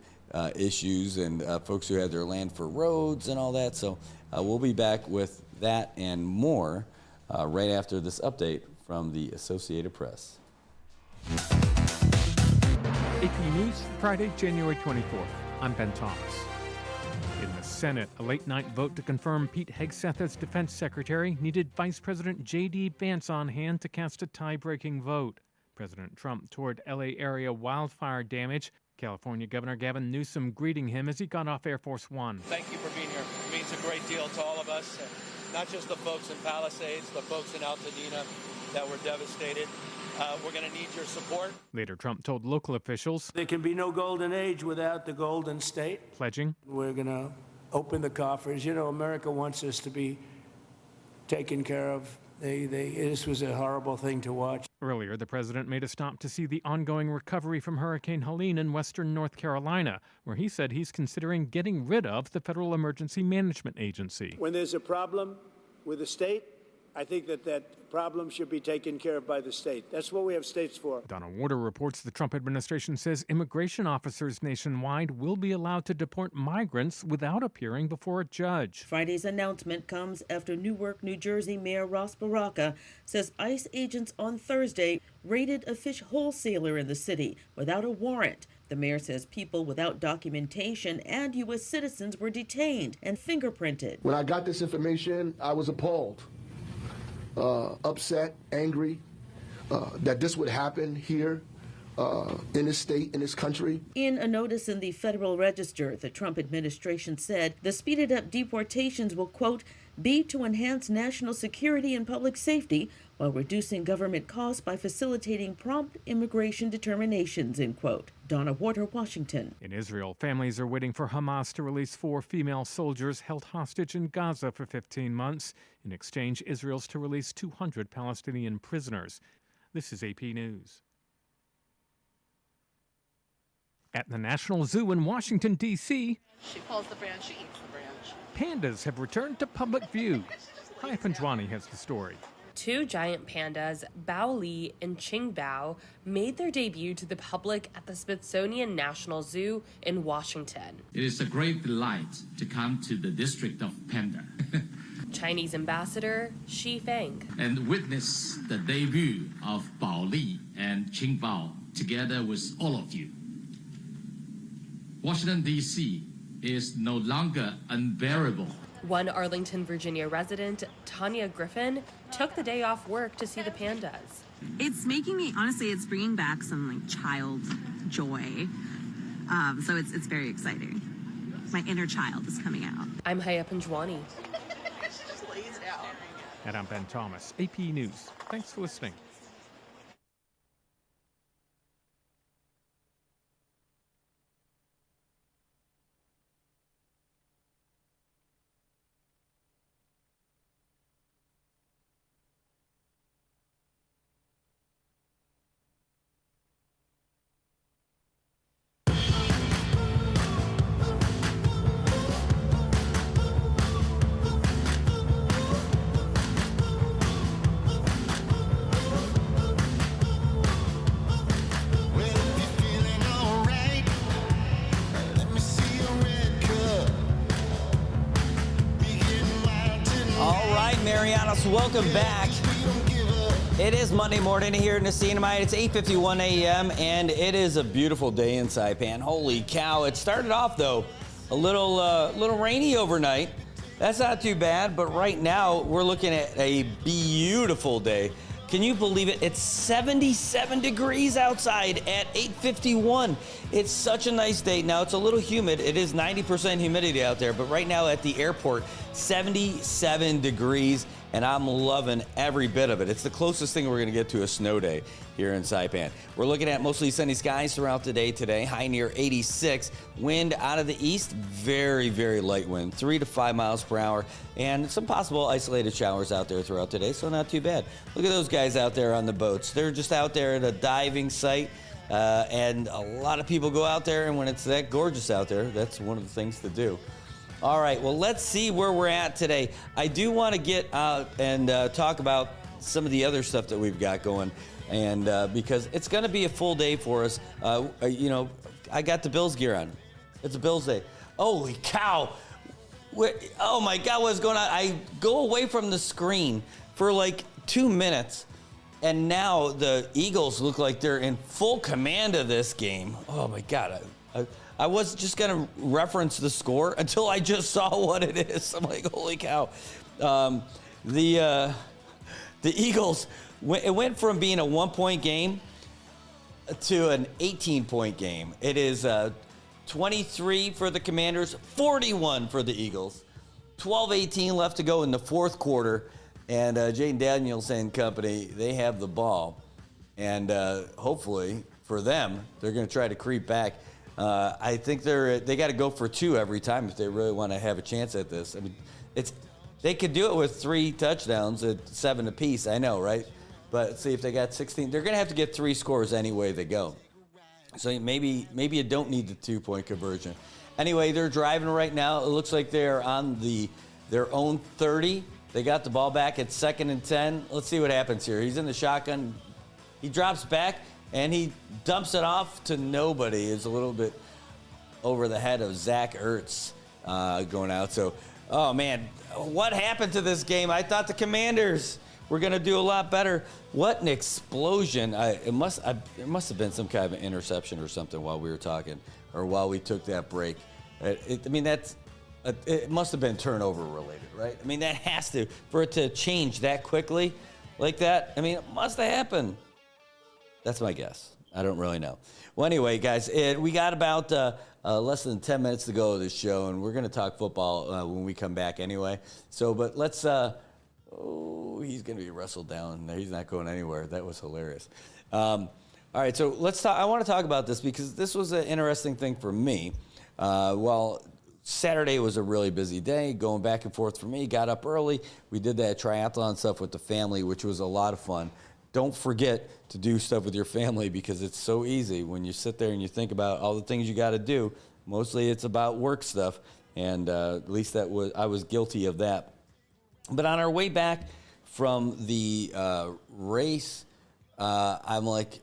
issues and folks who have their land for roads and all that. So we'll be back with that and more right after this update from the Associated Press. AP News, Friday, January 24th. I'm Ben Thomas. In the Senate, a late-night vote to confirm Pete Hegseth as Defense Secretary needed Vice President J.D. Vance on hand to cast a tie-breaking vote. President Trump toured L.A. area wildfire damage. California Governor Gavin Newsom greeting him as he got off Air Force One. Thank you for being here. It means a great deal to all of us, not just the folks in Palisades, the folks in Altadena that were devastated. We're going to need your support. Later, Trump told local officials, there can be no golden age without the Golden State. pledging We're going to open the coffers. America wants us to be taken care of. This was a horrible thing to watch. Earlier, the president made a stop to see the ongoing recovery from Hurricane Helene in western North Carolina, where he said he's considering getting rid of the Federal Emergency Management Agency. When there's a problem with the state, I think that problem should be taken care of by the state. That's what we have states for. Donna Warder reports the Trump administration says immigration officers nationwide will be allowed to deport migrants without appearing before a judge. Friday's announcement comes after Newark, New Jersey Mayor Ross Baraka says ICE agents on Thursday raided a fish wholesaler in the city without a warrant. The mayor says people without documentation and U.S. citizens were detained and fingerprinted. When I got this information, I was appalled. Upset, angry that this would happen here in this state, in this country. In a notice in the Federal Register, the Trump administration said the speeded up deportations will, quote, be to enhance national security and public safety while reducing government costs by facilitating prompt immigration determinations, end quote. Donna Warder, Washington. In Israel, families are waiting for Hamas to release 4 female soldiers held hostage in Gaza for 15 months. In exchange, Israel's to release 200 Palestinian prisoners. This is AP News. At the National Zoo in Washington, D.C., she pulls the branch, she eats the branch. pandas have returned to public view. Hai Panjwani has the story. 2 giant pandas, Bao Li and Qing Bao, made their debut to the public at the Smithsonian National Zoo in Washington. It is a great delight to come to the District of Panda Chinese Ambassador Xi Feng and witness the debut of Bao Li and Qing Bao together with all of you. Washington, D.C. is no longer unbearable. One Arlington, Virginia resident, Tanya Griffin, took the day off work to see the pandas. It's making me, honestly, it's bringing back some like child joy. So it's very exciting. My inner child is coming out. I'm Haya Panjwani. And I'm Ben Thomas, AP News. Thanks for listening. Marianas, welcome back. It is Monday morning here in Nicotinamide. It's 8:51 a.m. and it is a beautiful day in Saipan. Holy cow! It started off though a little rainy overnight. That's not too bad, but right now we're looking at a beautiful day. Can you believe it? It's 77 degrees outside at 8:51. It's such a nice day. Now it's a little humid. It is 90% humidity out there, but right now at the airport, 77 degrees, and I'm loving every bit of it. It's the closest thing we're going to get to a snow day here in Saipan. We're looking at mostly sunny skies throughout the day today, high near 86. Wind out of the east, very, very light wind, 3 to 5 miles per hour, and some possible isolated showers out there throughout today, so not too bad. Look at those guys out there on the boats. They're just out there at a diving site, and a lot of people go out there, and when it's that gorgeous out there, that's one of the things to do. All right, well, let's see where we're at today. I do want to get out and talk about some of the other stuff that we've got going, and because it's going to be a full day for us. You know, I got the Bills gear on. It's a Bills day. Holy cow. Oh, my God, what's going on? I go away from the screen for like 2 minutes, and now the Eagles look like they're in full command of this game. Oh, my God. I was just going to reference the score until I just saw what it is. I'm like, holy cow. The Eagles, it went from being a 1-point game to an 18-point game. It is 23 for the Commanders, 41 for the Eagles. 12-18 left to go in the fourth quarter, and Jaden Daniels and company, they have the ball. And hopefully for them, they're going to try to creep back. I think they got to go for 2 every time if they really want to have a chance at this. I mean, they could do it with 3 touchdowns at 7 apiece. I know, right? But see if they got 16. They're going to have to get 3 scores any way they go. So maybe you don't need the 2-point conversion. Anyway, they're driving right now. It looks like they're on their own 30. They got the ball back at 2nd and 10. Let's see what happens here. He's in the shotgun. He drops back, and he dumps it off to nobody. It's a little bit over the head of Zach Ertz going out. So, oh, man, what happened to this game? I thought the Commanders were going to do a lot better. What an explosion. There must have been some kind of an interception or something while we were talking or while we took that break. It must have been turnover related, right? I mean, that has to, for it to change that quickly like that, I mean, it must have happened. That's my guess. I don't really know. Well, anyway, guys, we got about less than 10 minutes to go of this show, and we're going to talk football when we come back anyway. So, but let's, he's going to be wrestled down. He's not going anywhere. That was hilarious. All right, so let's talk. I want to talk about this because this was an interesting thing for me. Well, Saturday was a really busy day, going back and forth for me. Got up early. We did that triathlon stuff with the family, which was a lot of fun. Don't forget to do stuff with your family because it's so easy when you sit there and you think about all the things you got to do. Mostly it's about work stuff, and at least I was guilty of that. But on our way back from the race, I'm like,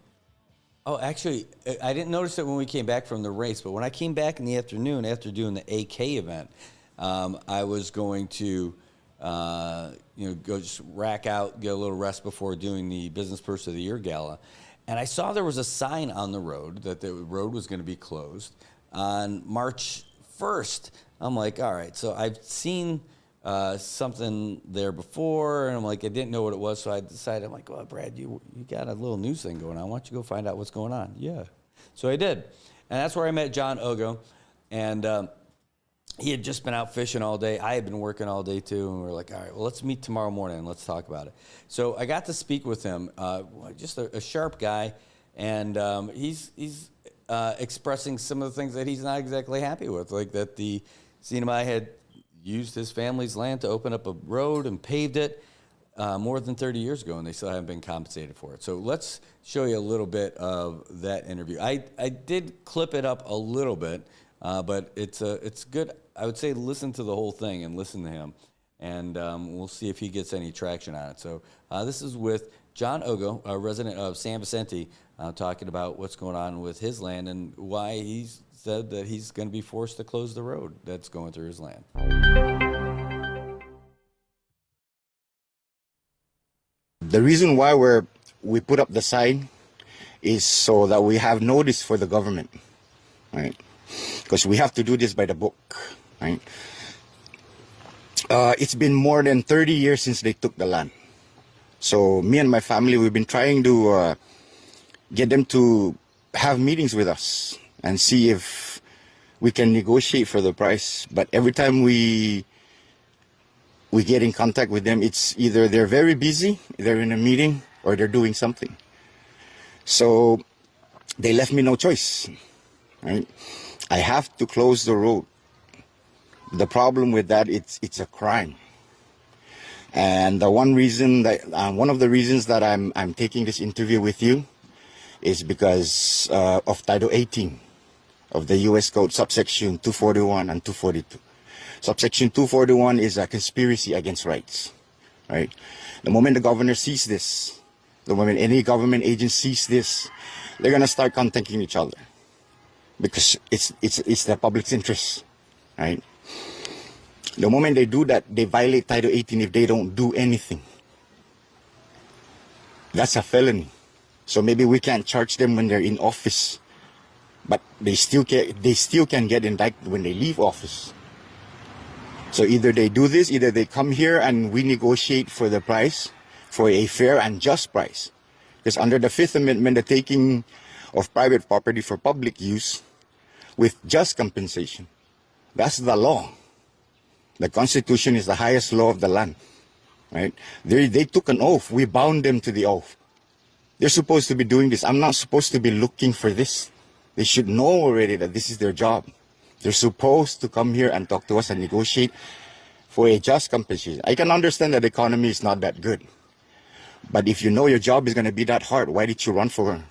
oh, actually, I didn't notice it when we came back from the race, but when I came back in the afternoon after doing the AK event, I was going to go just rack out, get a little rest before doing the Business Person of the Year Gala. And I saw there was a sign on the road that the road was going to be closed on March 1st. I'm like, all right, so I've seen something there before, and I'm like, I didn't know what it was, so I decided, I'm like, well, Brad, you got a little news thing going on. Why don't you go find out what's going on? Yeah. So I did. And that's where I met John Ogo, and he had just been out fishing all day. I had been working all day, too, and we were like, all right, well, let's meet tomorrow morning, and let's talk about it. So I got to speak with him, just a sharp guy, and he's expressing some of the things that he's not exactly happy with, like that the CNMI had used his family's land to open up a road and paved it more than 30 years ago, and they still haven't been compensated for it. So let's show you a little bit of that interview. I did clip it up a little bit, but it's good. I would say listen to the whole thing and listen to him, and we'll see if he gets any traction on it. So this is with John Ogo, a resident of San Vicente, talking about what's going on with his land and why he's said that he's going to be forced to close the road that's going through his land. The reason why we put up the sign is so that we have notice for the government, right? Because we have to do this by the book, right? It's been more than 30 years since they took the land. So me and my family, we've been trying to get them to have meetings with us and see if we can negotiate for the price. But every time we get in contact with them, it's either they're very busy, they're in a meeting, or they're doing something. So they left me no choice, right? I have to close the road. The problem with that, it's a crime. And one of the reasons that I'm taking this interview with you is because of Title 18 of the U.S. Code, subsection 241 and 242. Subsection 241 is a conspiracy against rights, right? The moment the governor sees this, the moment any government agent sees this, they're gonna start contacting each other because it's the public's interest, right? The moment they do that, they violate Title 18 if they don't do anything. That's a felony. So maybe we can't charge them when they're in office, but they still can get indicted when they leave office. So either they do this, either they come here and we negotiate for the price, for a fair and just price. Because under the Fifth Amendment, the taking of private property for public use with just compensation, that's the law. The Constitution is the highest law of the land, right? They took an oath. We bound them to the oath. They're supposed to be doing this. I'm not supposed to be looking for this. They should know already that this is their job. They're supposed to come here and talk to us and negotiate for a just compensation. I can understand that the economy is not that good. But if you know your job is going to be that hard, why did you run for it?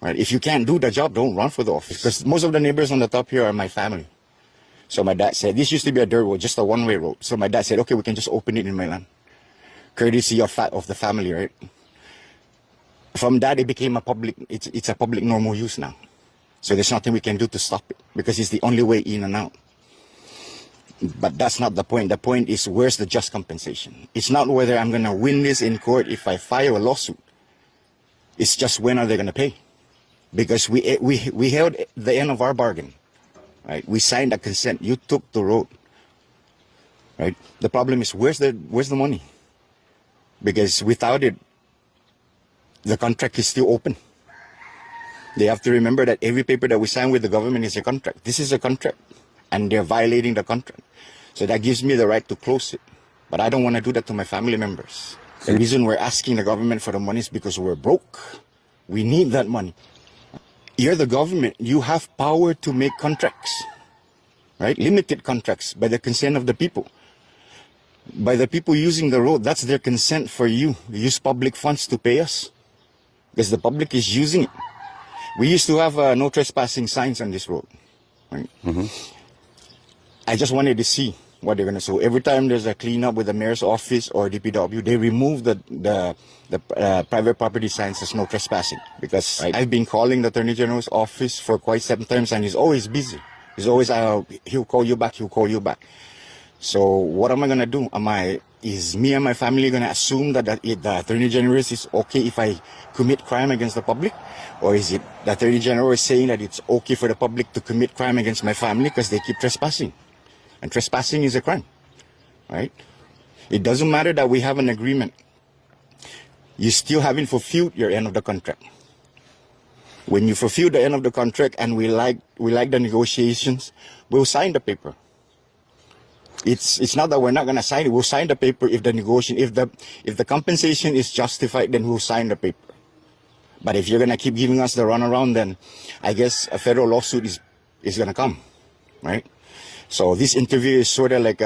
Right? If you can't do the job, don't run for the office. Because most of the neighbors on the top here are my family. So my dad said, this used to be a dirt road, just a one-way road. So my dad said, okay, we can just open it in my land. Courtesy of the family, right? From that, it became a public, it's a public normal use now. So there's nothing we can do to stop it because it's the only way in and out. But that's not the point. The point is, where's the just compensation? It's not whether I'm going to win this in court if I file a lawsuit. It's just when are they going to pay? Because we held the end of our bargain, right? We signed a consent. You took the road, right? The problem is, where's the money? Because without it, the contract is still open. They have to remember that every paper that we sign with the government is a contract. This is a contract, and they're violating the contract. So that gives me the right to close it. But I don't want to do that to my family members. The reason we're asking the government for the money is because we're broke. We need that money. You're the government. You have power to make contracts, right? Limited contracts by the consent of the people. By the people using the road, that's their consent for you. You use public funds to pay us because the public is using it. We used to have no trespassing signs on this road, right? I just wanted to see what they're going to do. So every time there's a cleanup with the mayor's office or DPW, they remove the private property signs as no trespassing. Because I've been calling the Attorney General's office for quite some times, and he's always busy. He's always, he'll call you back, he'll call you back. So what am I going to do? Is me and my family going to assume that the Attorney General is okay if I commit crime against the public? Or is it the Attorney General is saying that it's okay for the public to commit crime against my family because they keep trespassing? And trespassing is a crime, right? It doesn't matter that we have an agreement. You still haven't fulfilled your end of the contract. When you fulfill the end of the contract and we like the negotiations, we'll sign the paper. It's not that we're not going to sign it. We'll sign the paper if the compensation is justified, then we'll sign the paper. But if you're going to keep giving us the runaround, then I guess a federal lawsuit is going to come, right? So this interview is sort of like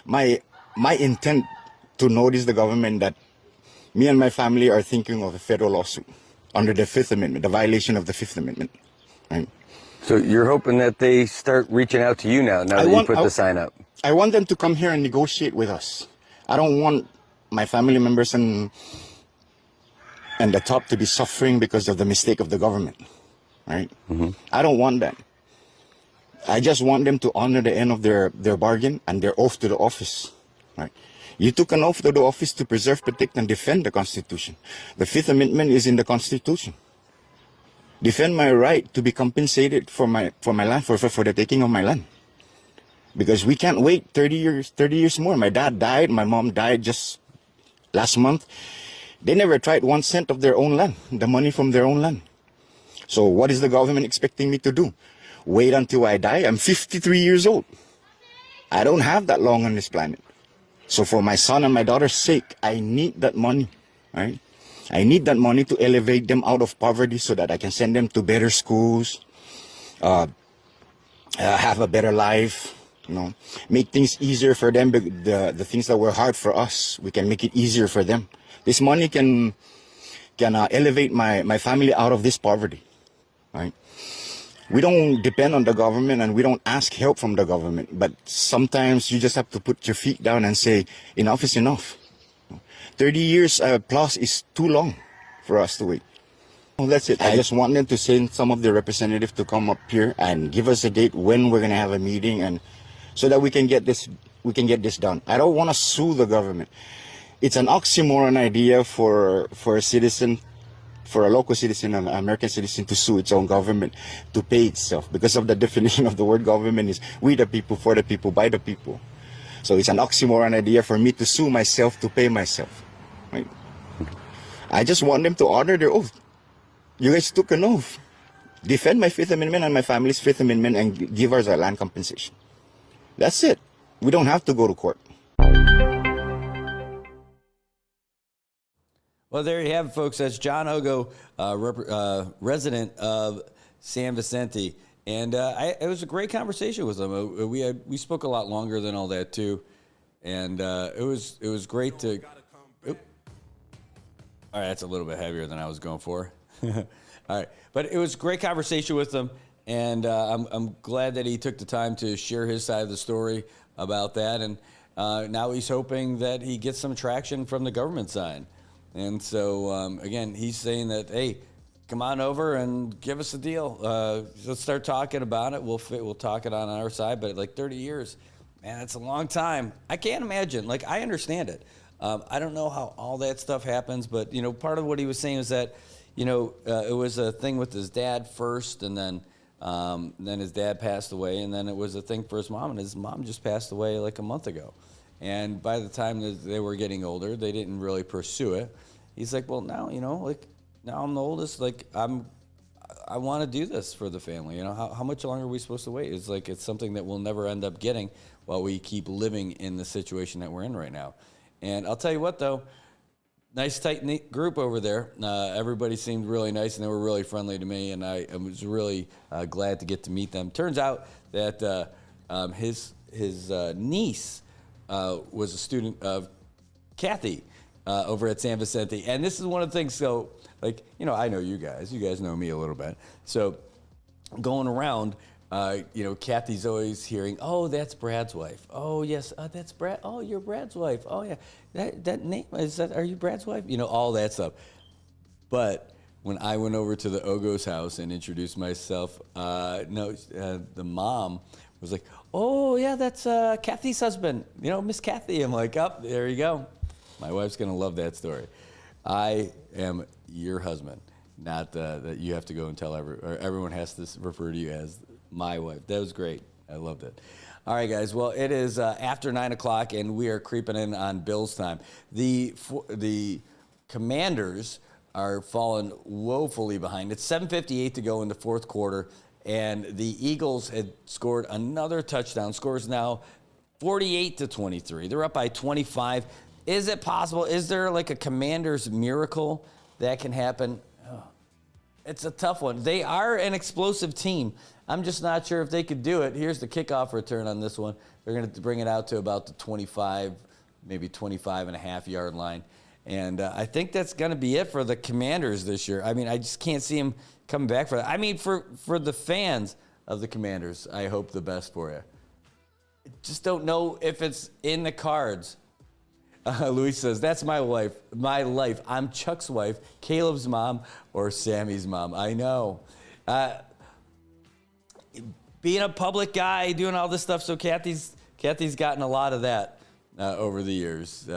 my intent to notice the government that me and my family are thinking of a federal lawsuit under the Fifth Amendment, the violation of the Fifth Amendment, right? So you're hoping that they start reaching out to you now that you put the sign up? I want them to come here and negotiate with us. I don't want my family members and the top to be suffering because of the mistake of the government, right? I don't want that. I just want them to honor the end of their bargain and their oath to the office, right? You took an oath to the office to preserve, protect, and defend the Constitution. The Fifth Amendment is in the Constitution. Defend my right to be compensated for my land, for the taking of my land. Because we can't wait 30 years more. My dad died, my mom died just last month. They never tried 1 cent of their own land, the money from their own land. So what is the government expecting me to do? Wait until I die? I'm 53 years old. I don't have that long on this planet. So for my son and my daughter's sake, I need that money, right? I need that money to elevate them out of poverty so that I can send them to better schools, have a better life, make things easier for them. The things that were hard for us, we can make it easier for them. This money can elevate my family out of this poverty, right? We don't depend on the government and we don't ask help from the government, but sometimes you just have to put your feet down and say, enough is enough. 30 years plus is too long for us to wait. Well, that's it. I just want them to send some of their representatives to come up here and give us a date when we're going to have a meeting, and so that we can get this done. I don't want to sue the government. It's an oxymoron idea for a citizen, for a local citizen, an American citizen, to sue its own government to pay itself, because of the definition of the word government is we the people, for the people, by the people. So it's an oxymoron idea for me to sue myself to pay myself. Right? I just want them to honor their oath. You guys took an oath. Defend my Fifth Amendment and my family's Fifth Amendment and give us a land compensation. That's it. We don't have to go to court. Well, there you have it, folks. That's John Ogo, resident of San Vicente. And it was a great conversation with him. We spoke a lot longer than all that, too. And it was great to... All right, that's a little bit heavier than I was going for. All right, but it was a great conversation with him, and I'm glad that he took the time to share his side of the story about that, and now he's hoping that he gets some traction from the government side. And so, again, he's saying that, hey, come on over and give us a deal. Let's start talking about it. We'll talk it on our side, but like 30 years, man, that's a long time. I can't imagine. Like, I understand it. I don't know how all that stuff happens, but, you know, part of what he was saying was that, you know, it was a thing with his dad first, and then his dad passed away, and then it was a thing for his mom, and his mom just passed away like a month ago. And by the time that they were getting older, they didn't really pursue it. He's like, well, now, you know, like, now I'm the oldest, like, I want to do this for the family. You know, how much longer are we supposed to wait? It's like, it's something that we'll never end up getting while we keep living in the situation that we're in right now. And I'll tell you what, though, nice, tight-knit group over there. Everybody seemed really nice, and they were really friendly to me, and I was really glad to get to meet them. Turns out that his niece was a student of Kathy over at San Vicente. And this is one of the things, so, like, you know, I know you guys. You guys know me a little bit. So going around, you know, Kathy's always hearing, oh, that's Brad's wife. Oh, yes, that's Brad. Oh, you're Brad's wife. Oh, yeah. That name, are you Brad's wife? You know, all that stuff. But when I went over to the Ogo's house and introduced myself, the mom was like, oh, yeah, that's Kathy's husband. You know, Miss Kathy. I'm like, oh, there you go. My wife's going to love that story. I am your husband, not that you have to go and tell everyone has to refer to you as my wife. That was great. I loved it. All right, guys. Well, it is after 9 o'clock, and we are creeping in on Bills time. The Commanders are falling woefully behind. It's 7:58 to go in the fourth quarter, and the Eagles had scored another touchdown. Scores now 48-23. They're up by 25. Is it possible? Is there like a Commanders miracle that can happen? Oh, it's a tough one. They are an explosive team. I'm just not sure if they could do it. Here's the kickoff return on this one. They're going to bring it out to about the 25, maybe 25.5-yard line. And I think that's going to be it for the Commanders this year. I mean, I just can't see them coming back for that. I mean, for the fans of the Commanders, I hope the best for you. I just don't know if it's in the cards. Luis says, that's my life. I'm Chuck's wife, Caleb's mom, or Sammy's mom. I know. Being a public guy, doing all this stuff, so Kathy's gotten a lot of that over the years.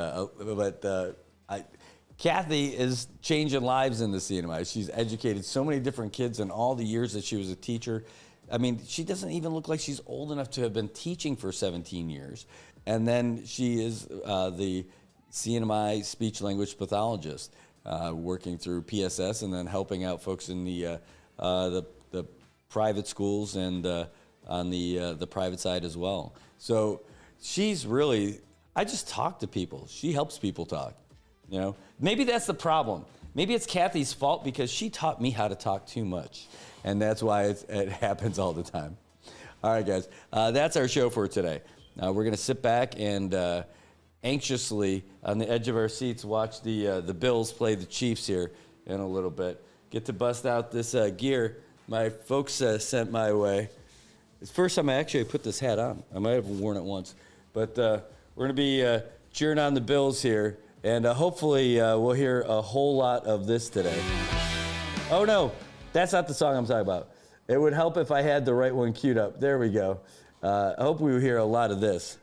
Kathy is changing lives in the CNMI. She's educated so many different kids in all the years that she was a teacher. I mean, she doesn't even look like she's old enough to have been teaching for 17 years. And then she is the CNMI speech-language pathologist, working through PSS and then helping out folks in the private schools and on the private side as well. So she's really, I just talk to people. She helps people talk. You know, maybe that's the problem. Maybe it's Kathy's fault because she taught me how to talk too much, and that's why it happens all the time. All right, guys, that's our show for today. We're gonna sit back and anxiously on the edge of our seats watch the Bills play the Chiefs here in a little bit. Get to bust out this gear my folks sent my way. It's the first time I actually put this hat on. I might have worn it once, but we're gonna be cheering on the Bills here. And hopefully we'll hear a whole lot of this today. Oh, no, that's not the song I'm talking about. It would help if I had the right one queued up. There we go. I hope we will hear a lot of this.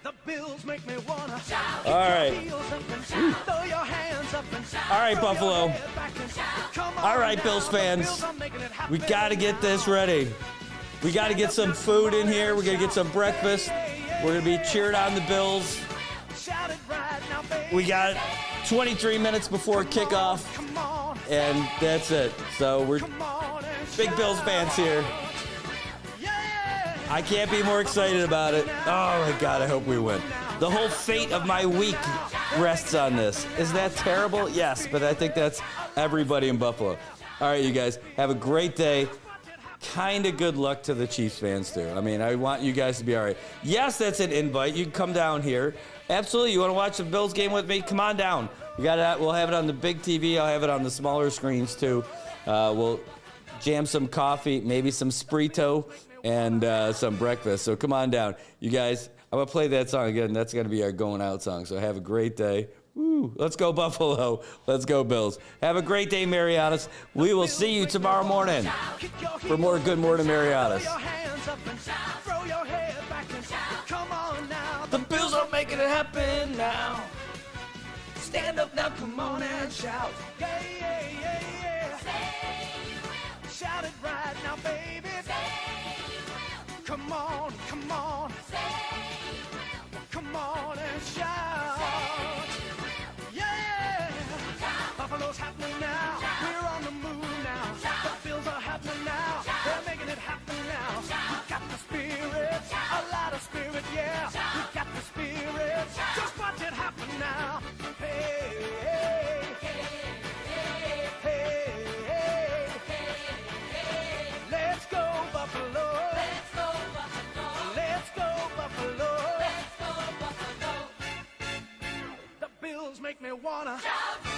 The Bills make me wanna shout. All right. Throw your hands up and shout. All right, Buffalo. All right, Bills fans. We got to get this ready. We got to get some food in here. We're going to get some breakfast. We're going to be cheering on the Bills. We got 23 minutes before kickoff, and that's it. So we're big Bills fans here. I can't be more excited about it. Oh, my God, I hope we win. The whole fate of my week rests on this. Is that terrible? Yes, but I think that's everybody in Buffalo. All right, you guys, have a great day. Kind of good luck to the Chiefs fans, too. I mean, I want you guys to be all right. Yes, that's an invite. You can come down here. Absolutely. You want to watch the Bills game with me? Come on down. We got it. We'll have it on the big TV. I'll have it on the smaller screens too. We'll jam some coffee, maybe some Sprito, and some breakfast. So come on down, you guys. I'm gonna play that song again. That's gonna be our going out song. So have a great day. Woo. Let's go Buffalo. Let's go Bills. Have a great day, Marianas. We will see you tomorrow morning for more Good Morning Marianas. The Bills are making it happen now. Stand up now, come on and shout. Yeah, yeah, yeah, yeah. Say you will. Shout it right now, baby. Say you will. Come on, come on. Say you will. Come on and shout. Say you will. Yeah. Shout. Buffalo's happening now. Shout. We're on the move now. Shout. The Bills are happening now. Shout. They're making it happen now. Shout. We got the spirit. Shout. A lot of spirit, yeah. Shout. We got the spirit. Shout. Just watch it happen now. Hey, hey, hey, hey, hey. Let's go Buffalo. Let's go Buffalo. Let's go Buffalo. Let's go Buffalo. The Bills make me wanna shout.